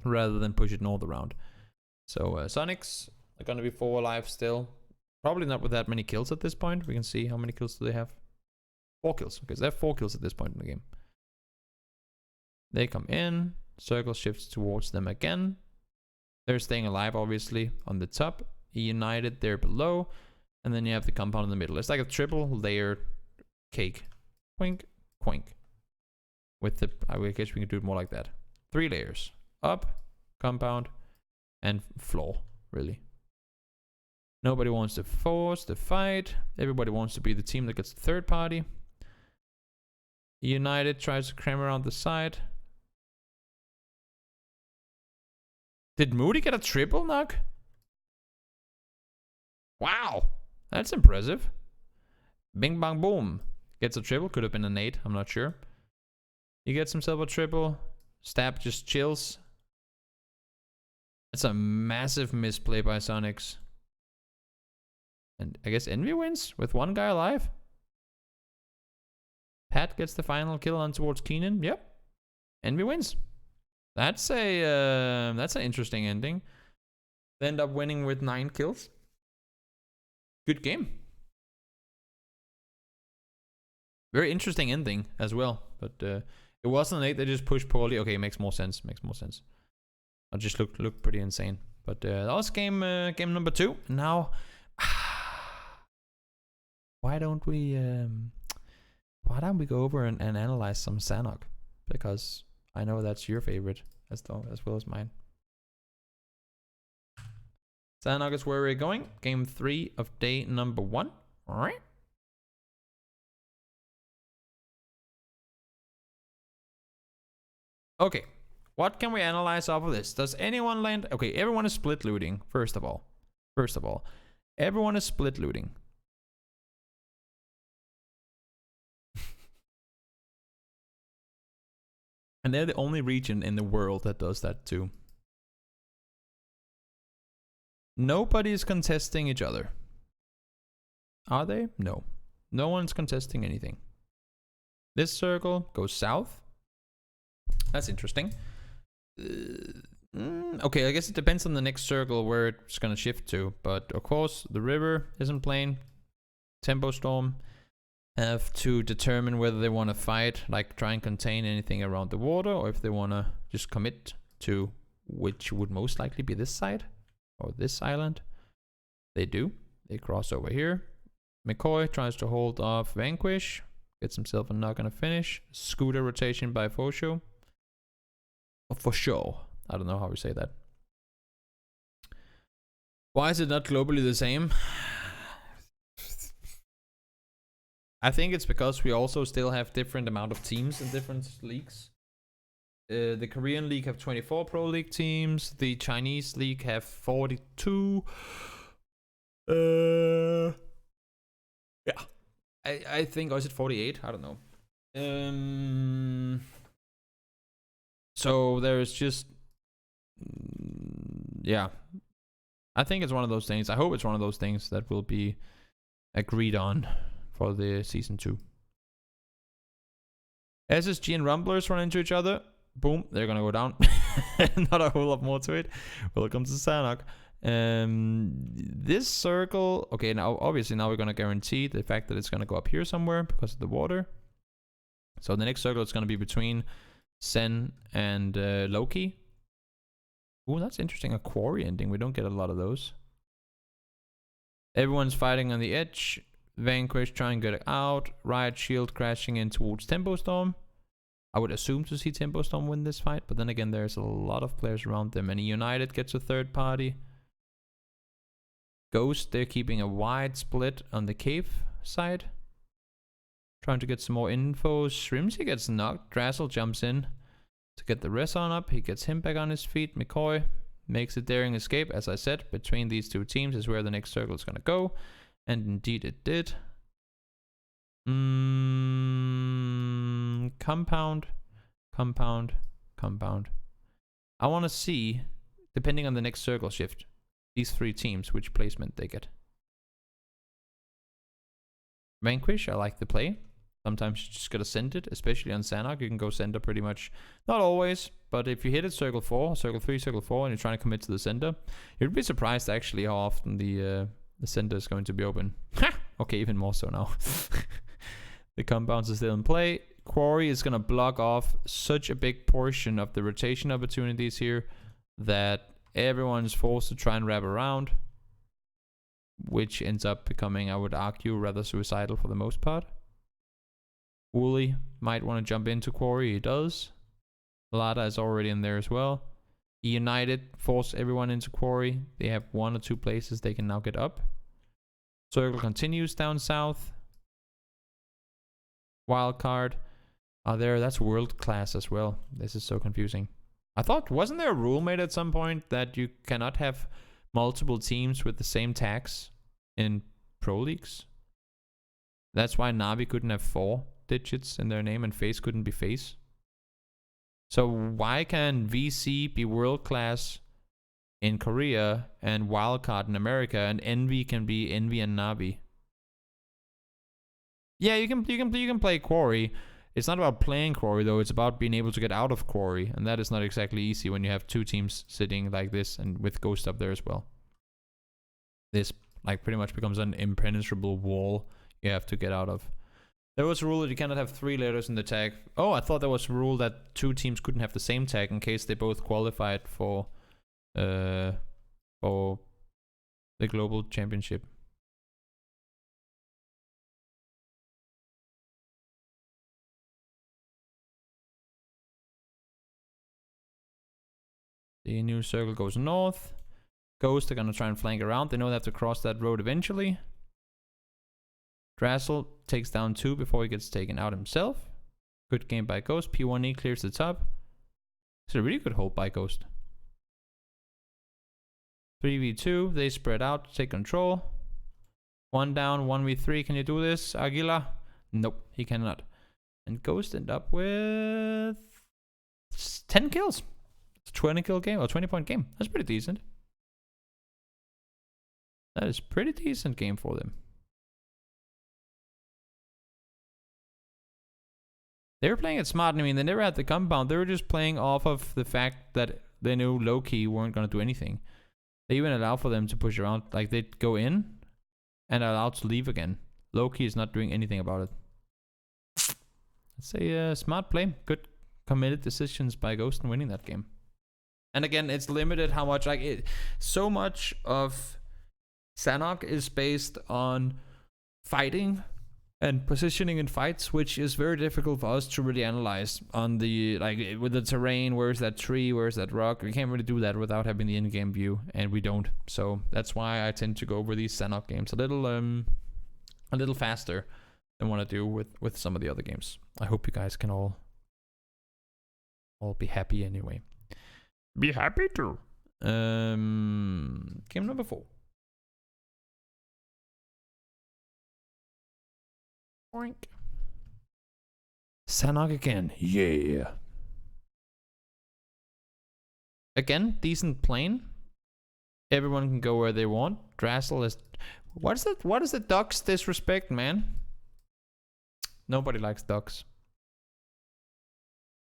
S1: rather than push it north around. So Sonics are going to be 4 alive still. Probably not with that many kills at this point. We can see how many kills do they have. 4 kills. Okay, so they have 4 kills at this point in the game. They come in. Circle shifts towards them again. They're staying alive, obviously, on the top. United there below. And then you have the compound in the middle. It's like a triple layered cake. Quink, quink. With the, I guess we can do it more like that. 3 layers. Up, compound, and floor, really. Nobody wants to force the fight. Everybody wants to be the team that gets the third party. United tries to cram around the side. Did Moody get a triple knock? Wow, that's impressive. Bing bang boom. Gets a triple, could have been an 8, I'm not sure. He gets himself a triple. Stab just chills. That's a massive misplay by Sonics. And I guess Envy wins with 1 guy alive. Pat gets the final kill on towards Keenan. Yep. Envy wins. That's an interesting ending. They end up winning with 9 kills. Good game. Very interesting ending as well. But it wasn't an 8, they just pushed poorly. Okay, makes more sense. I just looked pretty insane. But that was game number 2. Now, why don't we go over and analyze some Sanhok? Because I know that's your favorite as well as mine. Sanhok is where we're going. Game 3 of day number 1. All right. Okay. What can we analyze off of this? Does anyone land? Okay, everyone is split looting, first of all. Everyone is split looting. And they're the only region in the world that does that too. Nobody is contesting each other. Are they? No. No one's contesting anything. This circle goes south. That's interesting. Okay, I guess it depends on the next circle where it's gonna shift to. But of course, the river isn't playing. Tempo Storm have to determine whether they want to fight, like try and contain anything around the water, or if they want to just commit to which would most likely be this side or this island. They do. They cross over here. McCoy tries to hold off Vanquish. Gets himself a knock and a finish. Scooter rotation by Fosho. For sure. I don't know how we say that. Why is it not globally the same? I think it's because we also still have different amount of teams in different leagues. The Korean league have 24 pro league teams. The Chinese league have 42. Yeah. I think, or is it 48? I don't know. So there's just, yeah. I think it's one of those things. I hope it's one of those things that will be agreed on for the season 2. SSG and Rumblers run into each other. Boom, they're gonna go down. Not a whole lot more to it. Welcome to Sanhok. This circle, okay, now obviously now we're gonna guarantee the fact that it's gonna go up here somewhere because of the water. So the next circle is gonna be between Sen and Loki. Ooh, that's interesting. A quarry ending. We don't get a lot of those. Everyone's fighting on the edge. Vanquish trying to get out. Riot Shield crashing in towards Tempo Storm. I would assume to see Tempo Storm win this fight, but then again, there's a lot of players around them. And United gets a third party. Ghost, they're keeping a wide split on the cave side. Trying to get some more info. Shrimsy gets knocked. Drassel jumps in to get the res on up. He gets him back on his feet. McCoy makes a daring escape. As I said, between these two teams is where the next circle is going to go. And indeed it did. Compound. I want to see, depending on the next circle shift, these 3 teams, which placement they get. Vanquish, I like the play. Sometimes you just gotta send it, especially on Sanhok. You can go center pretty much. Not always, but if you hit it circle 4, circle 3, circle 4, and you're trying to commit to the center, you'd be surprised actually how often the center is going to be open. Okay, even more so now. The compounds are still in play. Quarry is gonna block off such a big portion of the rotation opportunities here that everyone's forced to try and wrap around, which ends up becoming, I would argue, rather suicidal for the most part. Wooly might want to jump into Quarry. He does. Lada is already in there as well. United force everyone into Quarry. They have 1 or 2 places they can now get up. Circle continues down south. Wildcard are there. That's world class as well. This is so confusing. I thought, wasn't there a rule made at some point that you cannot have multiple teams with the same tags in pro leagues? That's why Navi couldn't have 4 digits in their name and Face couldn't be Face. So why can VC be world class in Korea and Wildcard in America, and Envy can be Envy and Navi? Yeah, you can play Quarry. It's not about playing Quarry though, it's about being able to get out of Quarry, and that is not exactly easy when you have 2 teams sitting like this and with Ghost up there as well. This like pretty much becomes an impenetrable wall you have to get out of. There was a rule that you cannot have 3 letters in the tag. Oh, I thought there was a rule that 2 teams couldn't have the same tag in case they both qualified for the global championship. The new circle goes north. Ghost are gonna try and flank around. They know they have to cross that road eventually. Drassel takes down 2 before he gets taken out himself. Good game by Ghost. P1E clears the top. It's a really good hold by Ghost. 3v2, they spread out to take control. 1 down, 1v3. Can you do this, Aguila? Nope, he cannot. And Ghost end up with 10 kills. It's a 20 kill game, or 20 point game. That's pretty decent. That is pretty decent game for them. They were playing it smart. I mean, they never had the compound. They were just playing off of the fact that they knew low-key weren't going to do anything. They even allow for them to push around. Like, they'd go in and are allowed to leave again. Low-key is not doing anything about it. It's a smart play. Good committed decisions by Ghost in winning that game. And again, it's limited how much... so much of Sanhok is based on fighting and positioning in fights, which is very difficult for us to really analyze on the, like, with the terrain. Where's that tree? Where's that rock? We can't really do that without having the in-game view, and we don't. So that's why I tend to go over these Sanhok games a little faster than what I do with some of the other games. I hope you guys can all be happy anyway. Be happy too. Game number 4. Oink. Sanhok again. Yeah. Again, decent plane. Everyone can go where they want. Drassel is... What is the ducks disrespect, man? Nobody likes ducks.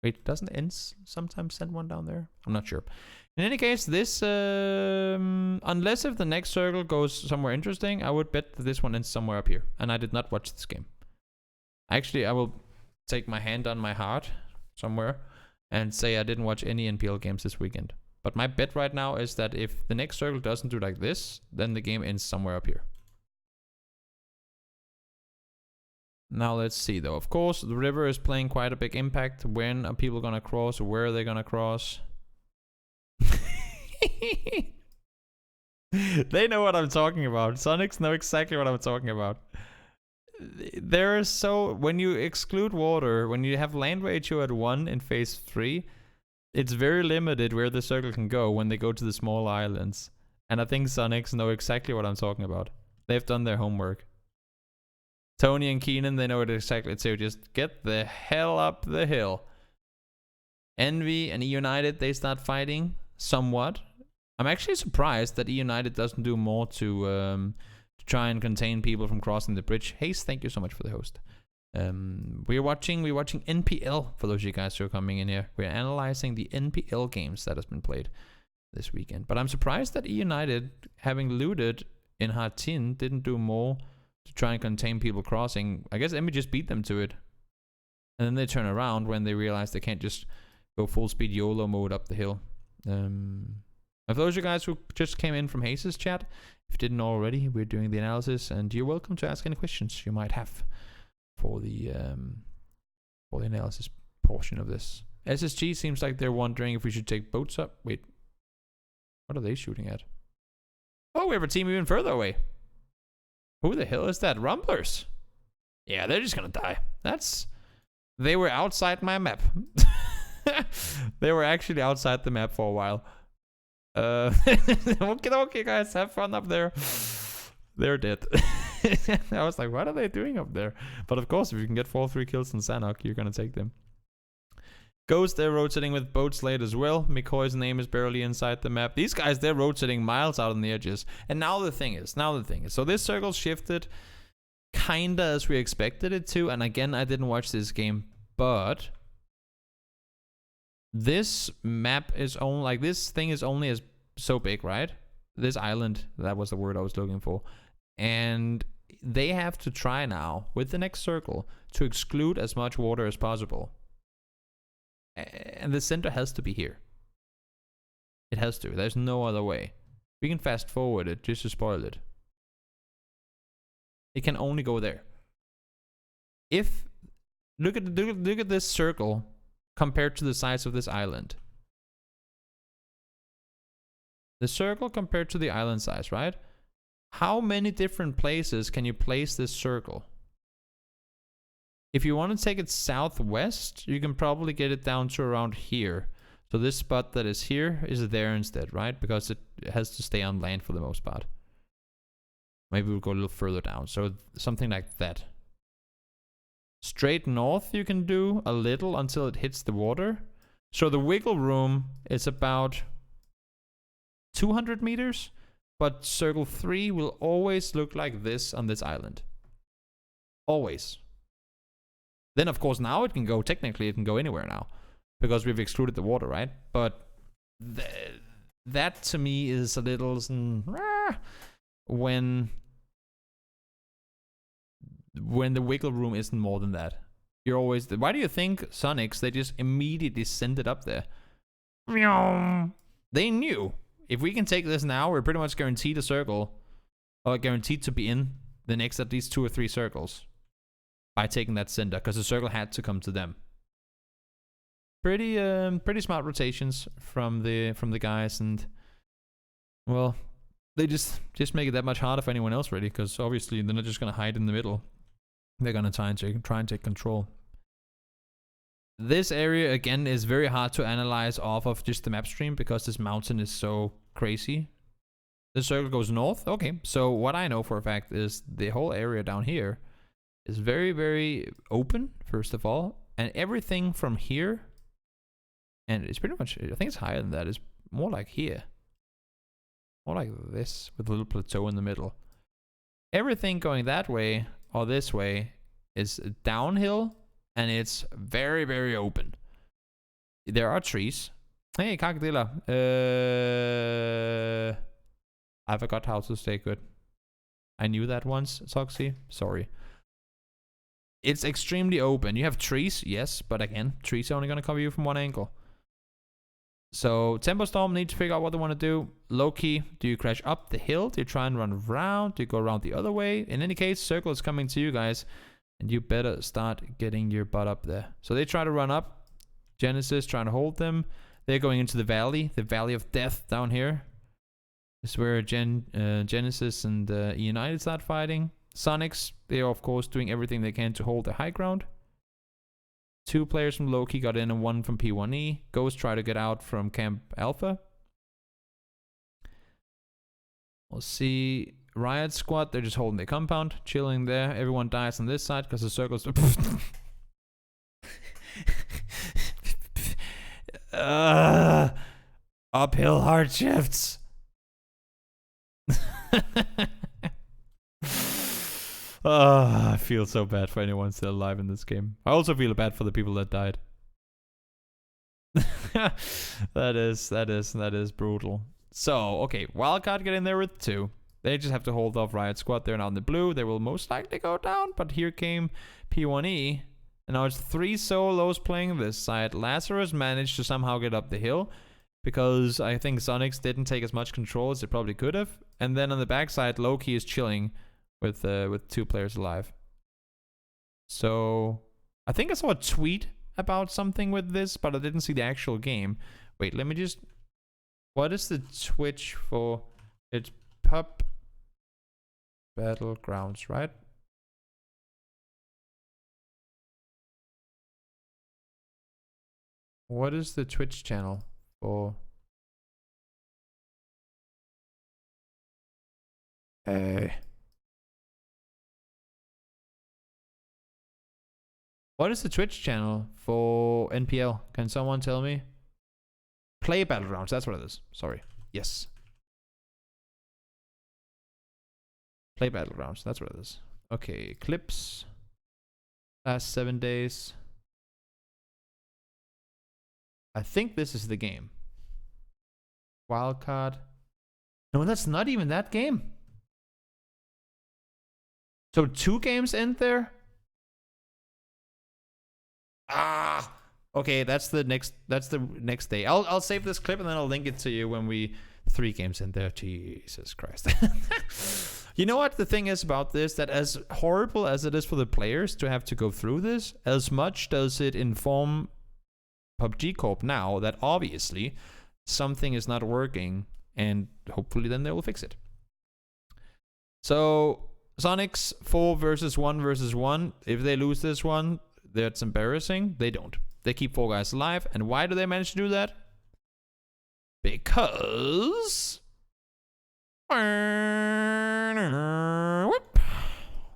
S1: Wait, doesn't ENS sometimes send one down there? I'm not sure. In any case, this... unless if the next circle goes somewhere interesting, I would bet that this one ends somewhere up here. And I did not watch this game. Actually, I will take my hand on my heart somewhere and say I didn't watch any NPL games this weekend. But my bet right now is that if the next circle doesn't do like this, then the game ends somewhere up here. Now let's see though. Of course, the river is playing quite a big impact. When are people gonna cross? Where are they gonna cross? They know what I'm talking about. Sonics know exactly what I'm talking about. There is so... When you exclude water, when you have land ratio at 1 in phase 3, it's very limited where the circle can go when they go to the small islands. And I think Sonics know exactly what I'm talking about. They've done their homework. Tony and Keenan, they know it exactly too. Just get the hell up the hill. Envy and E-United, they start fighting somewhat. I'm actually surprised that E-United doesn't do more to try and contain people from crossing the bridge. Haze, thank you so much for the host. We're watching NPL for those of you guys who are coming in here. We're analyzing the NPL games that has been played this weekend. But I'm surprised that E-United, having looted in Hatin, didn't do more to try and contain people crossing. I guess Envy just beat them to it. And then they turn around when they realize they can't just go full speed YOLO mode up the hill. For those of you guys who just came in from Haze's chat, if you didn't already, we're doing the analysis, and you're welcome to ask any questions you might have for the analysis portion of this. SSG seems like they're wondering if we should take boats up. Wait, what are they shooting at? Oh, we have a team even further away. Who the hell is that? Rumblers? Yeah, they're just gonna die. They were outside my map. They were actually outside the map for a while. Okay, guys, have fun up there. They're dead. I was like, what are they doing up there? But of course, if you can get 4-3 kills in Sanhok, you're gonna take them. Ghost, they're rotating with boats late as well. McCoy's name is barely inside the map. These guys, they're rotating miles out on the edges. And now the thing is, so this circle shifted kinda as we expected it to. And again, I didn't watch this game, but this map is only, like, this thing is only as so big, right? This island, that was the word I was looking for. And they have to try now, with the next circle, to exclude as much water as possible. And the center has to be here. It has to. There's no other way. We can fast forward it just to spoil it. It can only go there. If look at this circle compared to the size of this island. The circle compared to the island size, right? How many different places can you place this circle? If you want to take it southwest, you can probably get it down to around here. So this spot that is here is there instead, right? Because it has to stay on land for the most part. Maybe we'll go a little further down. So something like that. Straight north you can do a little until it hits the water. So the wiggle room is about 200 meters. But circle 3 will always look like this on this island. Always. Then of course now it can go, technically it can go anywhere now. Because we've excluded the water, right? But that to me is a little... when the wiggle room isn't more than that. You're always... Why do you think Sonics, they just immediately send it up there? They knew. If we can take this now, we're pretty much guaranteed a circle. Or guaranteed to be in the next at least 2 or 3 circles. By taking that center, because the circle had to come to them. Pretty smart rotations from the guys, and well, they just make it that much harder for anyone else, really, because obviously they're not just gonna hide in the middle. They're gonna try and take control. This area again is very hard to analyze off of just the map stream because this mountain is so crazy. The circle goes north. Okay, so what I know for a fact is the whole area down here is very, very open, first of all, and everything from here, and it's pretty much, I think it's higher than that, it's more like here. More like this, with a little plateau in the middle. Everything going that way, or this way, is downhill, and it's very, very open. There are trees. Hey, Kakadilla. I forgot how to say good. I knew that once, Soxy. Sorry. It's extremely open. You have trees, yes, but again, trees are only going to cover you from one angle. So, Tempo Storm need to figure out what they want to do. Low-key, do you crash up the hill? Do you try and run around? Do you go around the other way? In any case, circle is coming to you guys, and you better start getting your butt up there. So they try to run up. Genesis trying to hold them. They're going into the valley of death down here. This is where Genesis and United start fighting. Sonics, they are of course doing everything they can to hold the high ground. 2 players from Loki got in and 1 from P1E. Ghost try to get out from Camp Alpha. We'll see Riot Squad, they're just holding their compound, chilling there. Everyone dies on this side because the circles... uphill hard shifts. I feel so bad for anyone still alive in this game. I also feel bad for the people that died. That is brutal. So, okay, Wildcard get in there with 2. They just have to hold off Riot Squad. They're now in the blue. They will most likely go down, but here came P1E. And now it's 3 solos playing this side. Lazarus managed to somehow get up the hill because I think Sonics didn't take as much control as they probably could have. And then on the backside, Loki is chilling with 2 players alive. So I think I saw a tweet about something with this, but I didn't see the actual game. Wait, let me just... What is the Twitch for? It's Pub Battlegrounds, right? What is the Twitch channel for? What is the Twitch channel for NPL? Can someone tell me? Play Battlegrounds, that's what it is. Sorry. Yes. Play Battlegrounds, that's what it is. Okay, clips. Last 7 days. I think this is the game. Wildcard. No, that's not even that game. So 2 games end there? Ah, okay, that's the next day. I'll save this clip and then I'll link it to you when we 3 games in there. Jesus Christ. You know what the thing is about this? That as horrible as it is for the players to have to go through this, as much does it inform PUBG Corp now that obviously something is not working, and hopefully then they will fix it. So Sonics 4 versus 1 versus 1. If they lose this one, that's embarrassing. They don't. They keep 4 guys alive. And why do they manage to do that? because they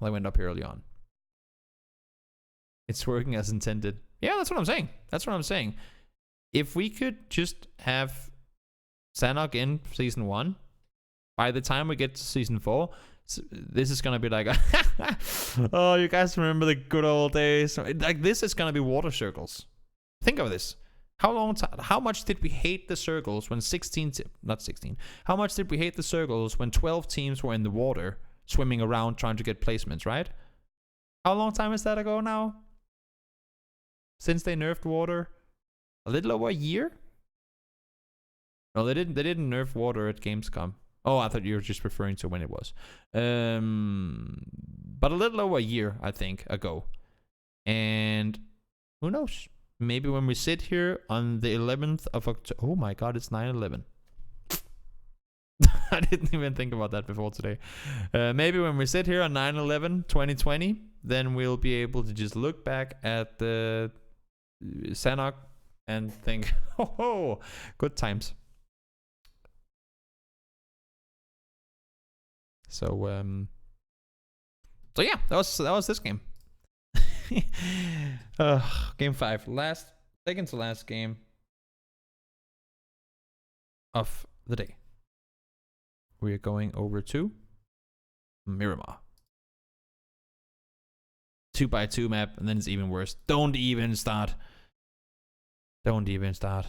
S1: went up here early on. It's working as intended. Yeah, that's what I'm saying. That's what I'm saying. If we could just have Sanhok in season 1, by the time we get to season 4, this is gonna be like, oh, you guys remember the good old days? Like, this is gonna be water circles. Think of this. How much did we hate the circles when how much did we hate the circles when 12 teams were in the water swimming around trying to get placements, right? How long time is that ago now? Since they nerfed water? A little over a year? No, they didn't nerf water at Gamescom. Oh, I thought you were just referring to when it was. But a little over a year, I think, ago. And who knows? Maybe when we sit here on the 11th of October. Oh my god, it's 9/11. I didn't even think about that before today. Maybe when we sit here on 9/11, 2020, then we'll be able to just look back at the Sanhok and think, oh, good times. So yeah, that was this game. Game 5, second to last game of the day. We are going over to Miramar. 2x2 map, and then it's even worse. Don't even start. Don't even start.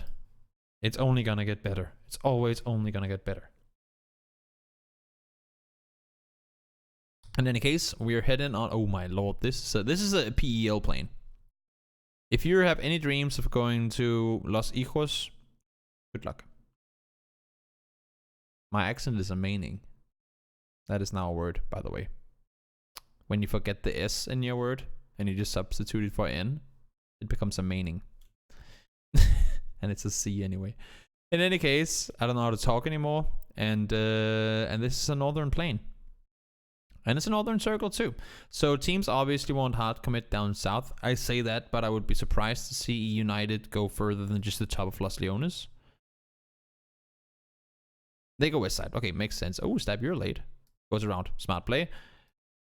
S1: It's only gonna get better. It's always only gonna get better. In any case, we are heading on. Oh my lord, this is a PEL plane. If you have any dreams of going to Los Hijos, good luck. My accent is amazing. That is now a word, by the way. When you forget the S in your word and you just substitute it for N, it becomes amazing. And it's a C anyway. In any case, I don't know how to talk anymore, and this is a northern plane. And it's a northern circle too. So teams obviously won't hard commit down south. I say that, but I would be surprised to see United go further than just the top of Los Leones. They go west side. Okay, makes sense. Oh, Stab, you're late. Goes around. Smart play.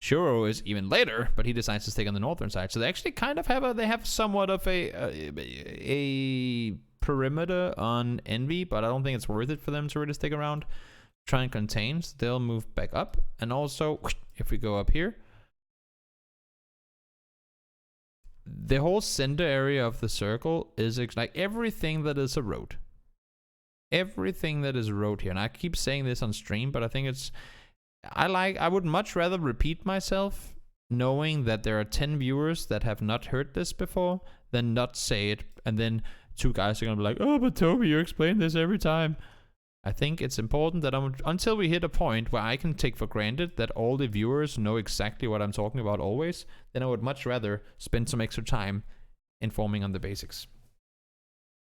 S1: Shuro is even later, but he decides to stay on the northern side. So they actually kind of have somewhat of a perimeter on Envy, but I don't think it's worth it for them to really stick around. Try and contain, so they'll move back up. And also, if we go up here, the whole center area of the circle is like everything that is a road. Everything that is a road here. And I keep saying this on stream, but I think it's... I would much rather repeat myself knowing that there are 10 viewers that have not heard this before than not say it. And then 2 guys are going to be like, oh, but Toby, you explain this every time. I think it's important that until we hit a point where I can take for granted that all the viewers know exactly what I'm talking about always, then I would much rather spend some extra time informing on the basics.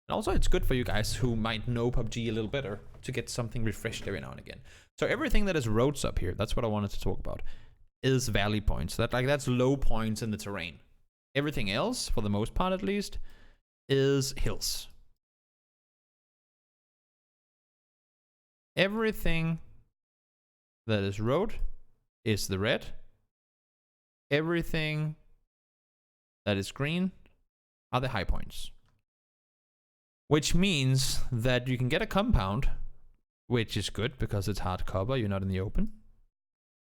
S1: And also, it's good for you guys who might know PUBG a little better to get something refreshed every now and again. So everything that is roads up here, that's what I wanted to talk about, is valley points. That's low points in the terrain. Everything else, for the most part at least, is hills. Everything that is road is the red. Everything that is green are the high points. Which means that you can get a compound, which is good because it's hard cover, you're not in the open.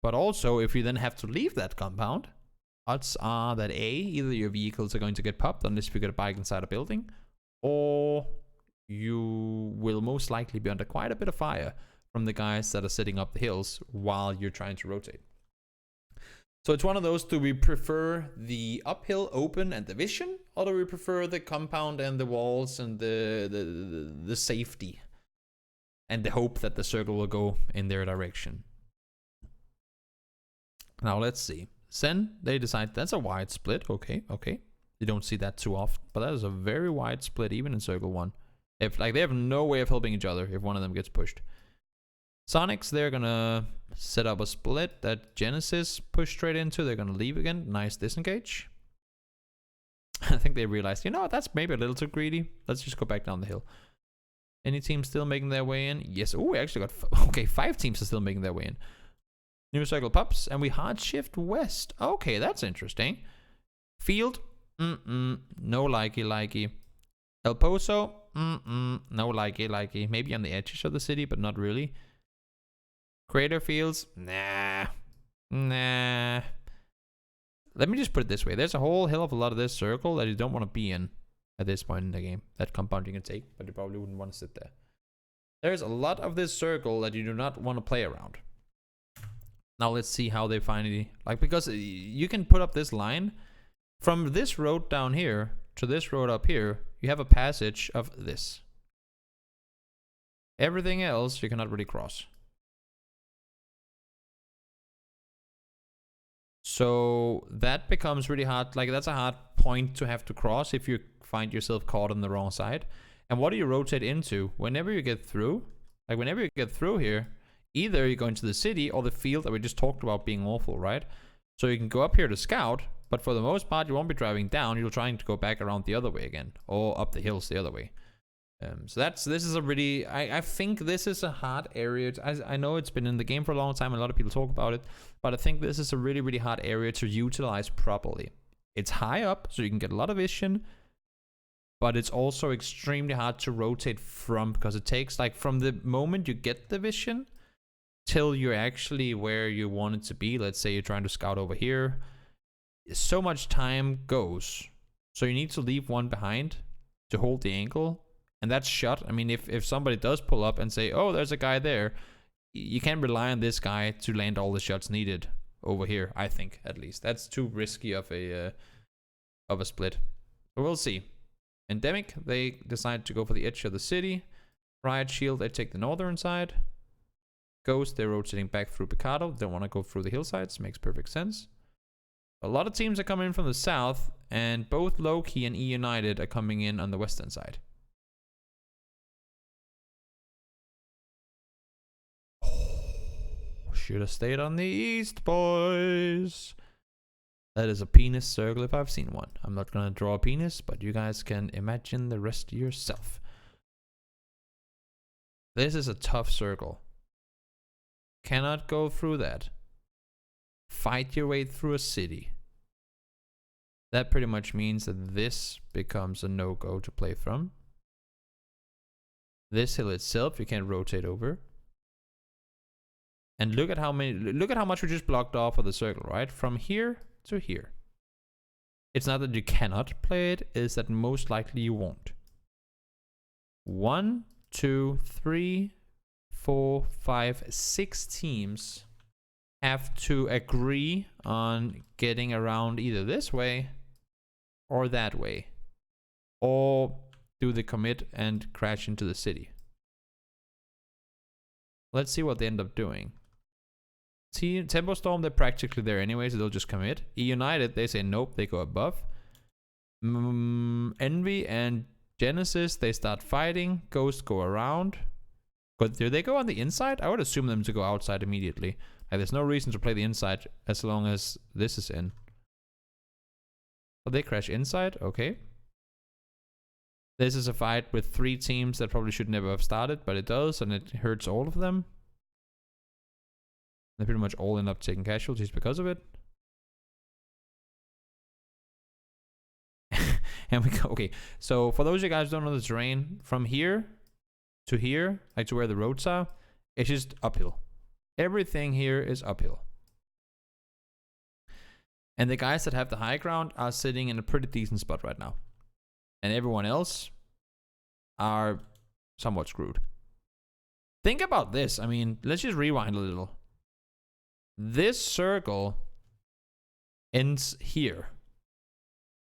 S1: But also, if you then have to leave that compound, odds are that either your vehicles are going to get popped unless you get a bike inside a building, or you will most likely be under quite a bit of fire from the guys that are sitting up the hills while you're trying to rotate. So it's one of those, do we prefer the uphill open and the vision, or do we prefer the compound and the walls and the safety and the hope that the circle will go in their direction? Now let's see. Zen, they decide that's a wide split. Okay. You don't see that too often, but that is a very wide split even in circle 1. If like they have no way of helping each other if one of them gets pushed. Sonics, they're gonna set up a split that Genesis pushed straight into. They're gonna leave again. Nice disengage. I think they realized, you know, that's maybe a little too greedy. Let's just go back down the hill. Any team still making their way in? Yes. Oh, we actually got... Okay, 5 teams are still making their way in. New circle pops, and we hard shift west. Okay, that's interesting. Field? No likey. El Pozo? No likey. Maybe on the edges of the city, but not really. Crater Fields? Nah. Let me just put it this way. There's a whole hell of a lot of this circle that you don't want to be in at this point in the game. That compound you can take, but you probably wouldn't want to sit there. There's a lot of this circle that you do not want to play around. Now let's see how they finally... Like, because you can put up this line. From this road down here to this road up here, you have a passage of this. Everything else you cannot really cross. So that becomes really hard. Like, that's a hard point to have to cross if you find yourself caught on the wrong side. And what do you rotate into? Whenever you get through, like whenever you get through here, either you go into the city or the field that we just talked about being awful, right? So you can go up here to scout, but for the most part, you won't be driving down. You're trying to go back around the other way again, or up the hills the other way. So this is a really, I think this is a hard area. I know it's been in the game for a long time, and a lot of people talk about it, but I think this is a really, really hard area to utilize properly. It's high up, so you can get a lot of vision, but it's also extremely hard to rotate from, because it takes, like, from the moment you get the vision till you're actually where you want it to be. Let's say you're trying to scout over here. So much time goes. So you need to leave one behind to hold the angle. And that's shot. I mean, if somebody does pull up and say, oh, there's a guy there, you can't rely on this guy to land all the shots needed over here, I think, at least. That's too risky of a split. But we'll see. Endemic, they decide to go for the edge of the city. Riot Shield, they take the northern side. Ghost, they're rotating back through Picado. They don't want to go through the hillsides. Makes perfect sense. A lot of teams are coming in from the south, and both Loki and E United are coming in on the western side. Should have stayed on the east, boys. That is a penis circle if I've seen one. I'm not going to draw a penis, but you guys can imagine the rest yourself. This is a tough circle. Cannot go through that. Fight your way through a city. That pretty much means that this becomes a no-go to play from. This hill itself you can't rotate over. And look at how much we just blocked off of the circle, right? From here to here. It's not that you cannot play it, it's that most likely you won't. 1, 2, 3, 4, 5, 6 teams have to agree on getting around either this way or that way. Or do the commit and crash into the city. Let's see what they end up doing. Tempo Storm, they're practically there anyway, so they'll just commit. E United, they say nope, they go above. Envy and Genesis, they start fighting. Ghost go around. But do they go on the inside? I would assume them to go outside immediately. Like, there's no reason to play the inside as long as this is in. But they crash inside, okay. This is a fight with 3 teams that probably should never have started, but it does, and it hurts all of them. They pretty much all end up taking casualties because of it. And we go, okay. So for those of you guys who don't know the terrain, from here to here, like to where the roads are, it's just uphill. Everything here is uphill. And the guys that have the high ground are sitting in a pretty decent spot right now. And everyone else are somewhat screwed. Think about this. I mean, let's just rewind a little. This circle ends here.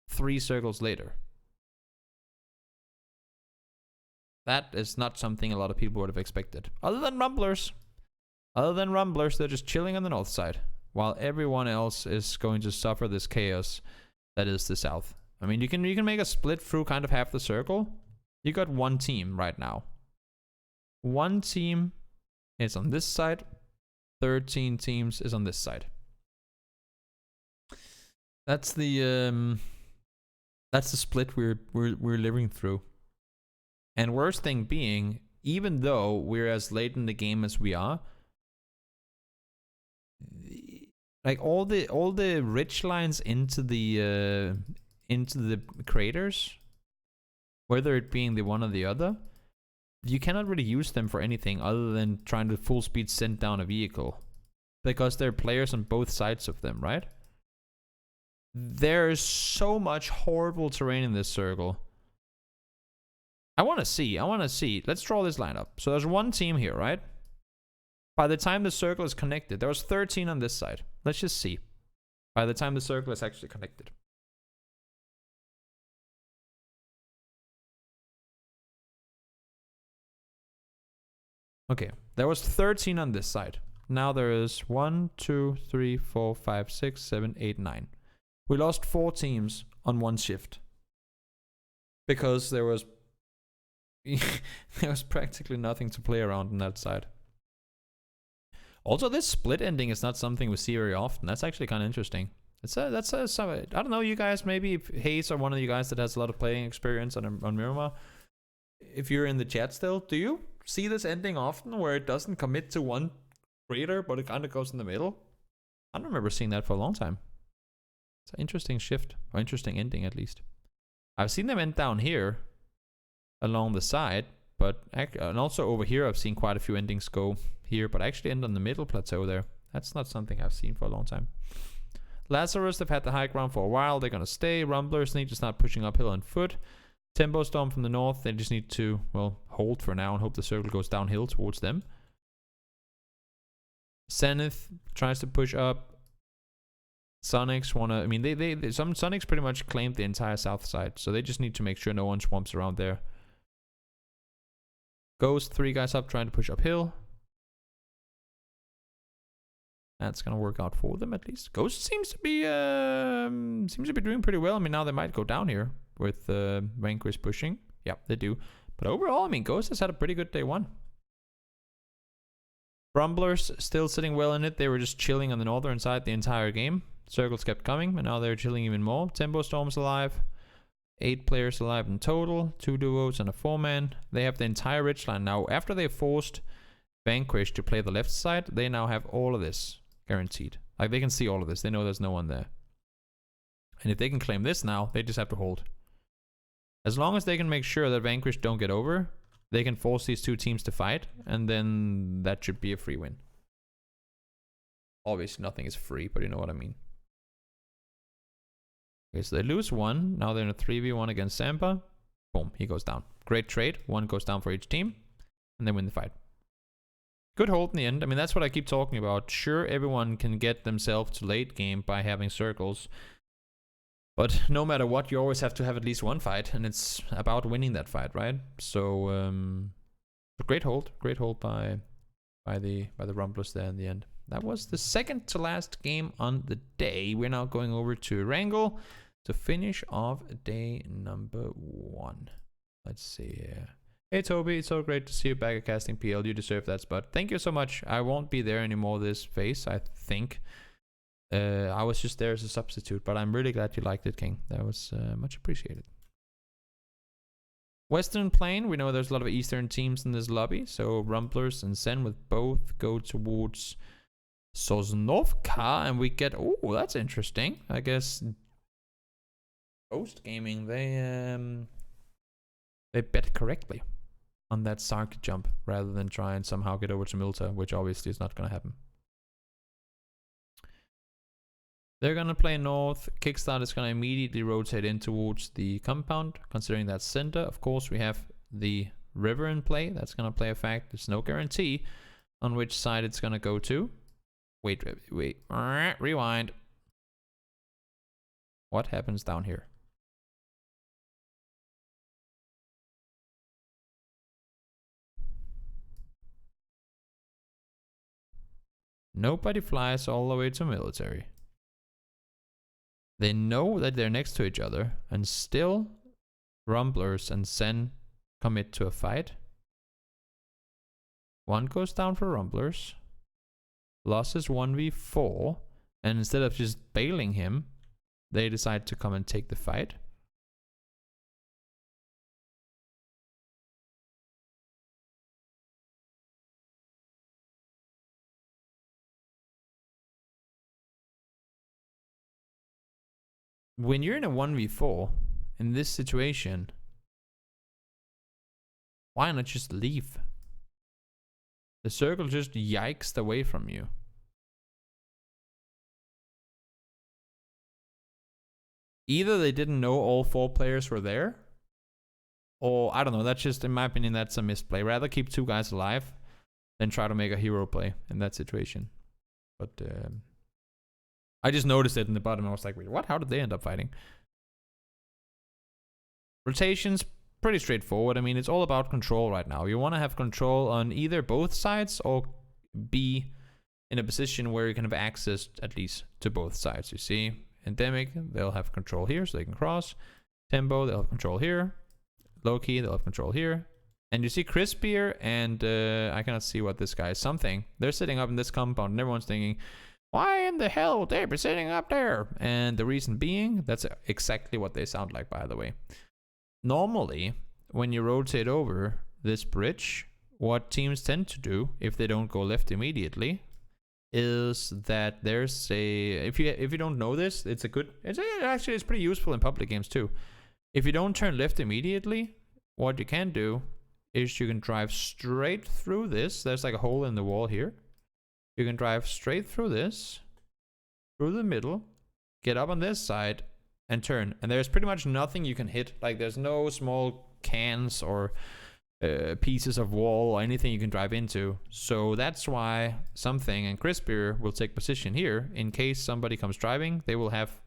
S1: 3 circles later. That is not something a lot of people would have expected. Other than Rumblers. Other than Rumblers, they're just chilling on the north side. While everyone else is going to suffer this chaos that is the south. I mean, you can make a split through kind of half the circle. You got 1 team right now. 1 team is on this side. 13 teams is on this side. That's the split we're living through. And worst thing being, even though we're as late in the game as we are, like all the ridge lines into the craters, whether it being the one or the other, you cannot really use them for anything other than trying to full speed send down a vehicle, because there are players on both sides of them, right? There's so much horrible terrain in this circle. I want to see. Let's draw this lineup. So there's one team here, right? By the time the circle is connected, there was 13 on this side. Let's just see. By the time the circle is actually connected. Okay, there was 13 on this side. Now there is 1, 2, 3, 4, 5, 6, 7, 8, 9. We lost 4 teams on one shift. Because there was there was practically nothing to play around on that side. Also, this split ending is not something we see very often. That's actually kind of interesting. I don't know, you guys, maybe if Hayes are one of you guys that has a lot of playing experience on Miramar. If you're in the chat still, do you see this ending often where it doesn't commit to one crater, but it kind of goes in the middle? I don't remember seeing that for a long time. It's an interesting shift, or interesting ending at least. I've seen them end down here along the side, but and also over here I've seen quite a few endings go here, but actually end on the middle plateau there. That's not something I've seen for a long time. Lazarus, they've had the high ground for a while. They're going to stay. Rumblers need to start pushing uphill on foot. Tempo Storm from the north, they just need to, well, hold for now and hope the circle goes downhill towards them. Zenith tries to push up. Sonics want to, I mean, some Sonics pretty much claimed the entire south side, so they just need to make sure no one swamps around there. Ghost, 3 guys up trying to push uphill. That's gonna work out for them at least. Ghost seems to be doing pretty well. I mean, now they might go down here with Vanquish pushing. Yeah, they do. But overall, I mean, Ghost has had a pretty good day 1. Rumblers still sitting well in it. They were just chilling on the northern side the entire game. Circles kept coming, and now they're chilling even more. Tempo Storm's alive. 8 players alive in total. 2 duos and a 4-man. They have the entire ridgeline now. After they forced Vanquish to play the left side, they now have all of this guaranteed. Like, they can see all of this. They know there's no one there. And if they can claim this now, they just have to hold. As long as they can make sure that Vanquish don't get over, they can force these 2 teams to fight, and then that should be a free win. Obviously, nothing is free, but you know what I mean. Okay, so they lose 1. Now they're in a 3v1 against Sampa. Boom, he goes down. Great trade. 1 goes down for each team, and they win the fight. Good hold in the end. I mean, that's what I keep talking about. Sure, everyone can get themselves to late game by having circles. But no matter what, you always have to have at least one fight, and it's about winning that fight, right? So, a great hold by the Rumblers there in the end. That was the second to last game on the day. We're now going over to Erangel to finish off day number 1. Let's see here. Hey Toby, it's so great to see you back at Casting PL. You deserve that spot. Thank you so much. I won't be there anymore this phase, I think. I was just there as a substitute, but I'm really glad you liked it, King. That was much appreciated. Western Plain, we know there's a lot of Eastern teams in this lobby, so Rumblers and Zen with both go towards Sosnovka, and we get, oh, that's interesting. I guess Ghost Gaming, they bet correctly on that Sark jump rather than try and somehow get over to Milta, which obviously is not going to happen. They're going to play north. Kickstart is going to immediately rotate in towards the compound, considering that center. Of course, we have the river in play. That's going to play a fact. There's no guarantee on which side it's going to go to. Wait. Rewind. What happens down here? Nobody flies all the way to military. They know that they're next to each other, and still Rumblers and Zen commit to a fight. 1 goes down for Rumblers. Losses 1v4, and instead of just bailing him, they decide to come and take the fight. when you're in a 1v4 in this situation, why not just leave? The circle just yikes away from you. Either they didn't know all 4 players were there, or I don't know, that's just, in my opinion, that's a misplay. Rather keep 2 guys alive than try to make a hero play in that situation. But I just noticed it in the bottom. I was like, wait, what? How did they end up fighting? Rotations, pretty straightforward. I mean, it's all about control right now. You want to have control on either both sides or be in a position where you can have access at least to both sides. You see, Endemic, they'll have control here so they can cross. Tempo, they'll have control here. Low-key, they'll have control here. And you see Crispier and I cannot see what this guy is. Something. They're sitting up in this compound and everyone's thinking, why in the hell would they be sitting up there? And the reason being, that's exactly what they sound like, by the way. Normally, when you rotate over this bridge, what teams tend to do, if they don't go left immediately, is that there's a, if you don't know this, it's pretty useful in public games too. If you don't turn left immediately, what you can do is you can drive straight through this. There's like a hole in the wall here. You can drive straight through this, through the middle, get up on this side, and turn. And there's pretty much nothing you can hit. Like there's no small cans or pieces of wall or anything you can drive into. So that's why Something and Crispier will take position here. In case somebody comes driving, they will have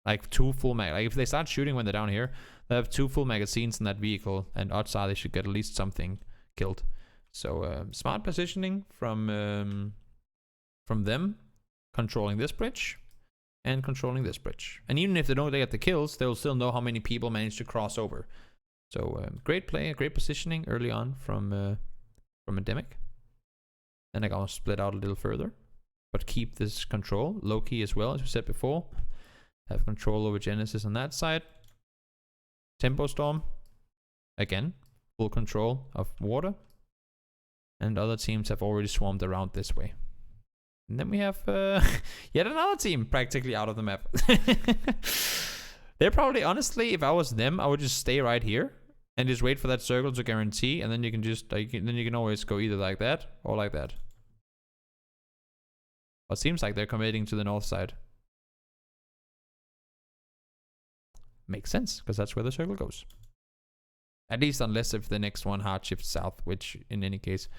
S1: like 2 full mag. Like if they start shooting when they're down here, they have 2 full magazines in that vehicle, and odds are they should get at least something killed. So smart positioning from them, controlling this bridge and controlling this bridge. And even if they don't get the kills, they'll still know how many people manage to cross over. So great play, great positioning early on from Endemic. Then I gotta split out a little further, but keep this control low key as well, as we said before. Have control over Genesis on that side. Tempo Storm, again, full control of water. And other teams have already swarmed around this way. And then we have yet another team practically out of the map. They're probably, honestly, if I was them, I would just stay right here and just wait for that circle to guarantee, and then you can just then you can always go either like that or like that. But it seems like they're committing to the north side. Makes sense, because that's where the circle goes. At least unless if the next one hard shifts south, which in any case,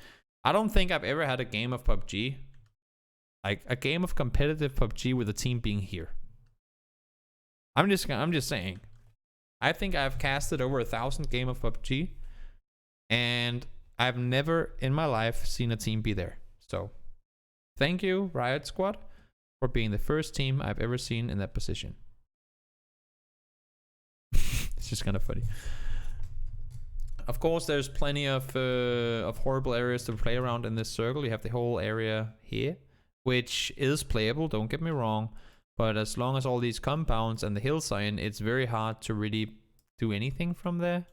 S1: I don't think I've ever had a game of PUBG, like a game of competitive PUBG with a team being here. I'm just saying. I think I've casted over 1,000 game of PUBG, and I've never in my life seen a team be there. So, thank you, Riot Squad, for being the first team I've ever seen in that position. It's just kind of funny. Of course, there's plenty of horrible areas to play around in this circle. You have the whole area here, which is playable, don't get me wrong. But as long as all these compounds and the hills are in, it's very hard to really do anything from there.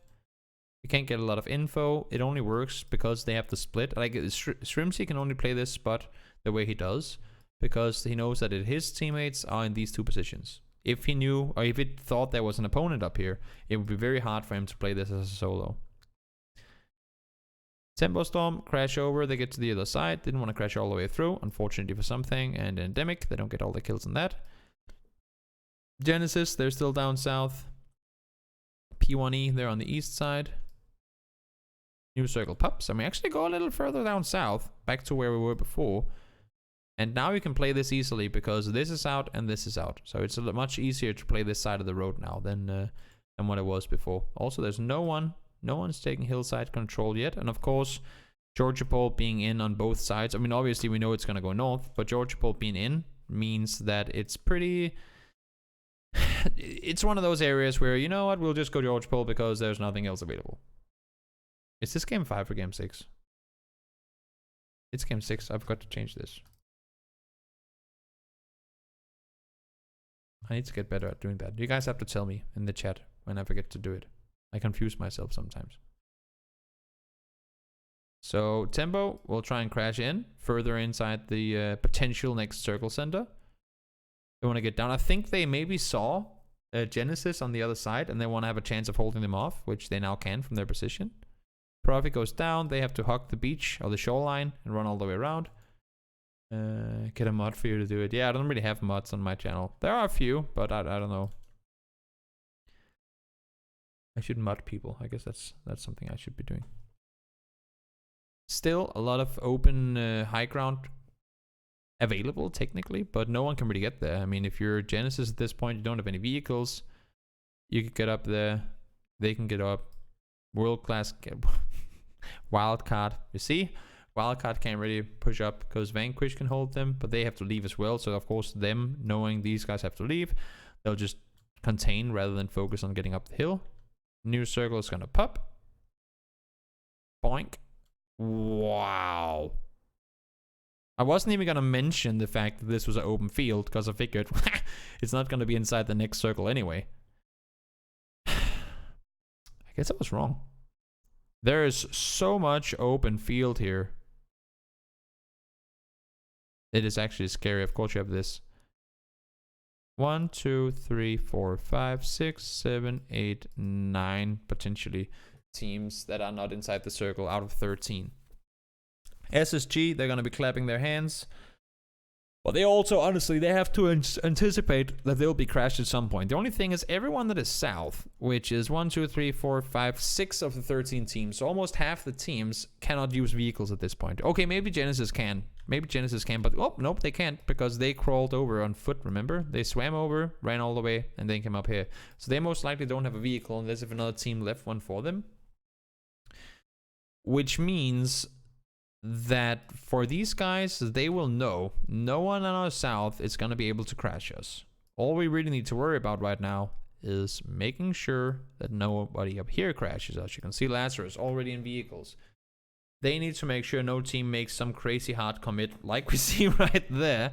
S1: You can't get a lot of info. It only works because they have the split. Like Shrimsy can only play this spot the way he does because he knows that his teammates are in these 2 positions. If he knew, or if it thought there was an opponent up here, it would be very hard for him to play this as a solo. Tempo Storm, crash over, they get to the other side. Didn't want to crash all the way through, unfortunately for Something. And Endemic, they don't get all the kills on that. Genesis, they're still down south. P1E, they're on the east side. New circle pups. I mean, actually go a little further down south, back to where we were before. And now you can play this easily because this is out and this is out. So it's much easier to play this side of the road now than what it was before. Also, there's no one's taking hillside control yet. And of course, Georgia Pole being in on both sides. I mean, obviously we know it's going to go north, but Georgia Pole being in means that it's pretty... it's one of those areas where, you know what, we'll just go Georgia Pole because there's nothing else available. Is this game 5 or game 6? It's game 6. I've got to change this. I need to get better at doing that. You guys have to tell me in the chat when I forget to do it. I confuse myself sometimes. So Tempo will try and crash in further inside the potential next circle center. They want to get down. I think they maybe saw Genesis on the other side, and they want to have a chance of holding them off, which they now can from their position. Profit goes down. They have to hug the beach or the shoreline and run all the way around. Get a mod for you to do it. Yeah, I don't really have mods on my channel. There are a few, but I don't know. I should mod people. I guess that's something I should be doing. Still a lot of open high ground available technically, but no one can really get there. I mean, if you're Genesis at this point, you don't have any vehicles. You could get up there. They can get up. World class wildcard. You see, wildcard can't really push up because Vanquish can hold them, but they have to leave as well. So of course, them knowing these guys have to leave, they'll just contain rather than focus on getting up the hill. New circle is gonna pop. Boink. Wow. I wasn't even gonna mention the fact that this was an open field because I figured it's not gonna be inside the next circle anyway. I guess I was wrong. There is so much open field here. It is actually scary. Of course you have this. 1, 2, 3, 4, 5, 6, 7, 8, 9 potentially teams that are not inside the circle out of 13. SSG, they're going to be clapping their hands. But they also, honestly, they have to anticipate that they'll be crashed at some point. The only thing is everyone that is south, which is 1, 2, 3, 4, 5, 6 of the 13 teams. So almost half the teams cannot use vehicles at this point. Okay, maybe Genesis can. Maybe Genesis can, but oh, nope, they can't because they crawled over on foot, remember? They swam over, ran all the way, and then came up here. So they most likely don't have a vehicle unless if another team left one for them. Which means that for these guys, they will know no one on our south is going to be able to crash us. All we really need to worry about right now is making sure that nobody up here crashes us. You can see Lazarus already in vehicles. They need to make sure no team makes some crazy hard commit like we see right there.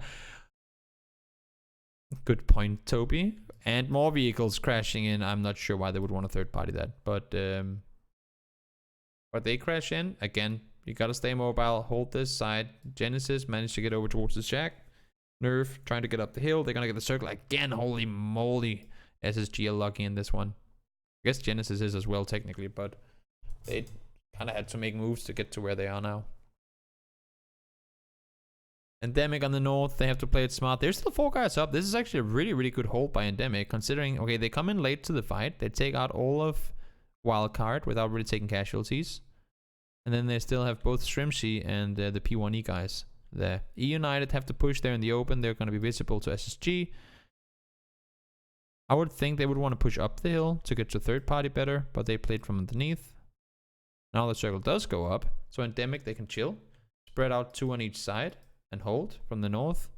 S1: Good point, Toby. And more vehicles crashing in. I'm not sure why they would want to third party that. But they crash in. Again, you gotta stay mobile. Hold this side. Genesis managed to get over towards the shack. Nerf trying to get up the hill. They're gonna get the circle again. Holy moly. SSG are lucky in this one. I guess Genesis is as well technically, but they kind of had to make moves to get to where they are now. Endemic on the north, they have to play it smart. There's still 4 guys up. This is actually a really, really good hold by Endemic, considering, okay, they come in late to the fight. They take out all of Wildcard without really taking casualties. And then they still have both Shrimsy and the P1E guys there. E United have to push there in the open. They're going to be visible to SSG. I would think they would want to push up the hill to get to third party better, but they played from underneath. Now the circle does go up, so Endemic, they can chill. Spread out 2 on each side and hold from the north.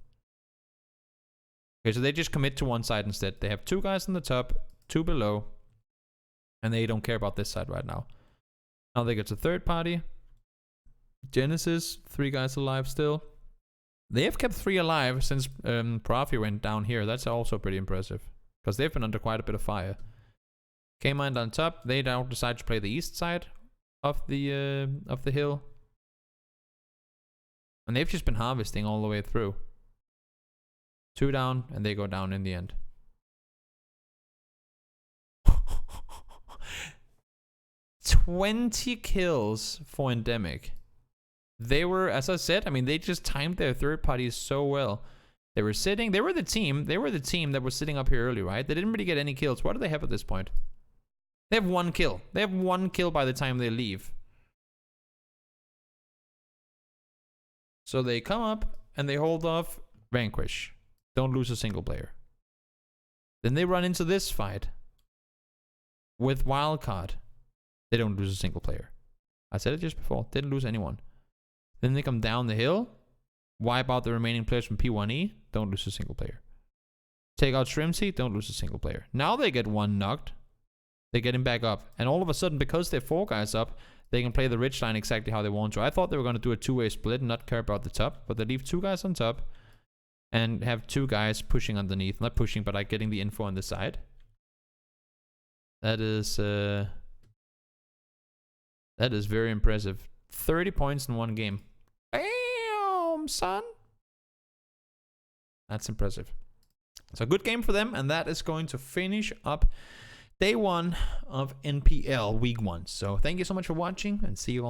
S1: Okay, so they just commit to one side instead. They have 2 guys on the top, 2 below, and they don't care about this side right now. Now they get to third party. Genesis, 3 guys alive still. They have kept 3 alive since Profi went down here. That's also pretty impressive, because they've been under quite a bit of fire. K-Mind on top. They now decide to play the east side of the hill, and they've just been harvesting all the way through. 2 down, and they go down in the end. 20 kills for Endemic. They were, as I said, I mean, they just timed their third parties so well. They were the team that was sitting up here early, right? They didn't really get any kills. What do they have at this point? They have 1 kill. They have 1 kill by the time they leave. So they come up and they hold off Vanquish. Don't lose a single player. Then they run into this fight with Wildcard. They don't lose a single player. I said it just before. Didn't lose anyone. Then they come down the hill. Wipe out the remaining players from P1E. Don't lose a single player. Take out Shrimsy. Don't lose a single player. Now they get 1 knocked. They get him back up. And all of a sudden, because they're 4 guys up, they can play the ridge line exactly how they want to. I thought they were going to do a 2-way split and not care about the top. But they leave 2 guys on top. And have 2 guys pushing underneath. Not pushing, but like getting the info on the side. That is very impressive. 30 points in 1 game. Bam, son. That's impressive. So good game for them, and that is going to finish up day 1 of NPL week 1. So thank you so much for watching, and see you all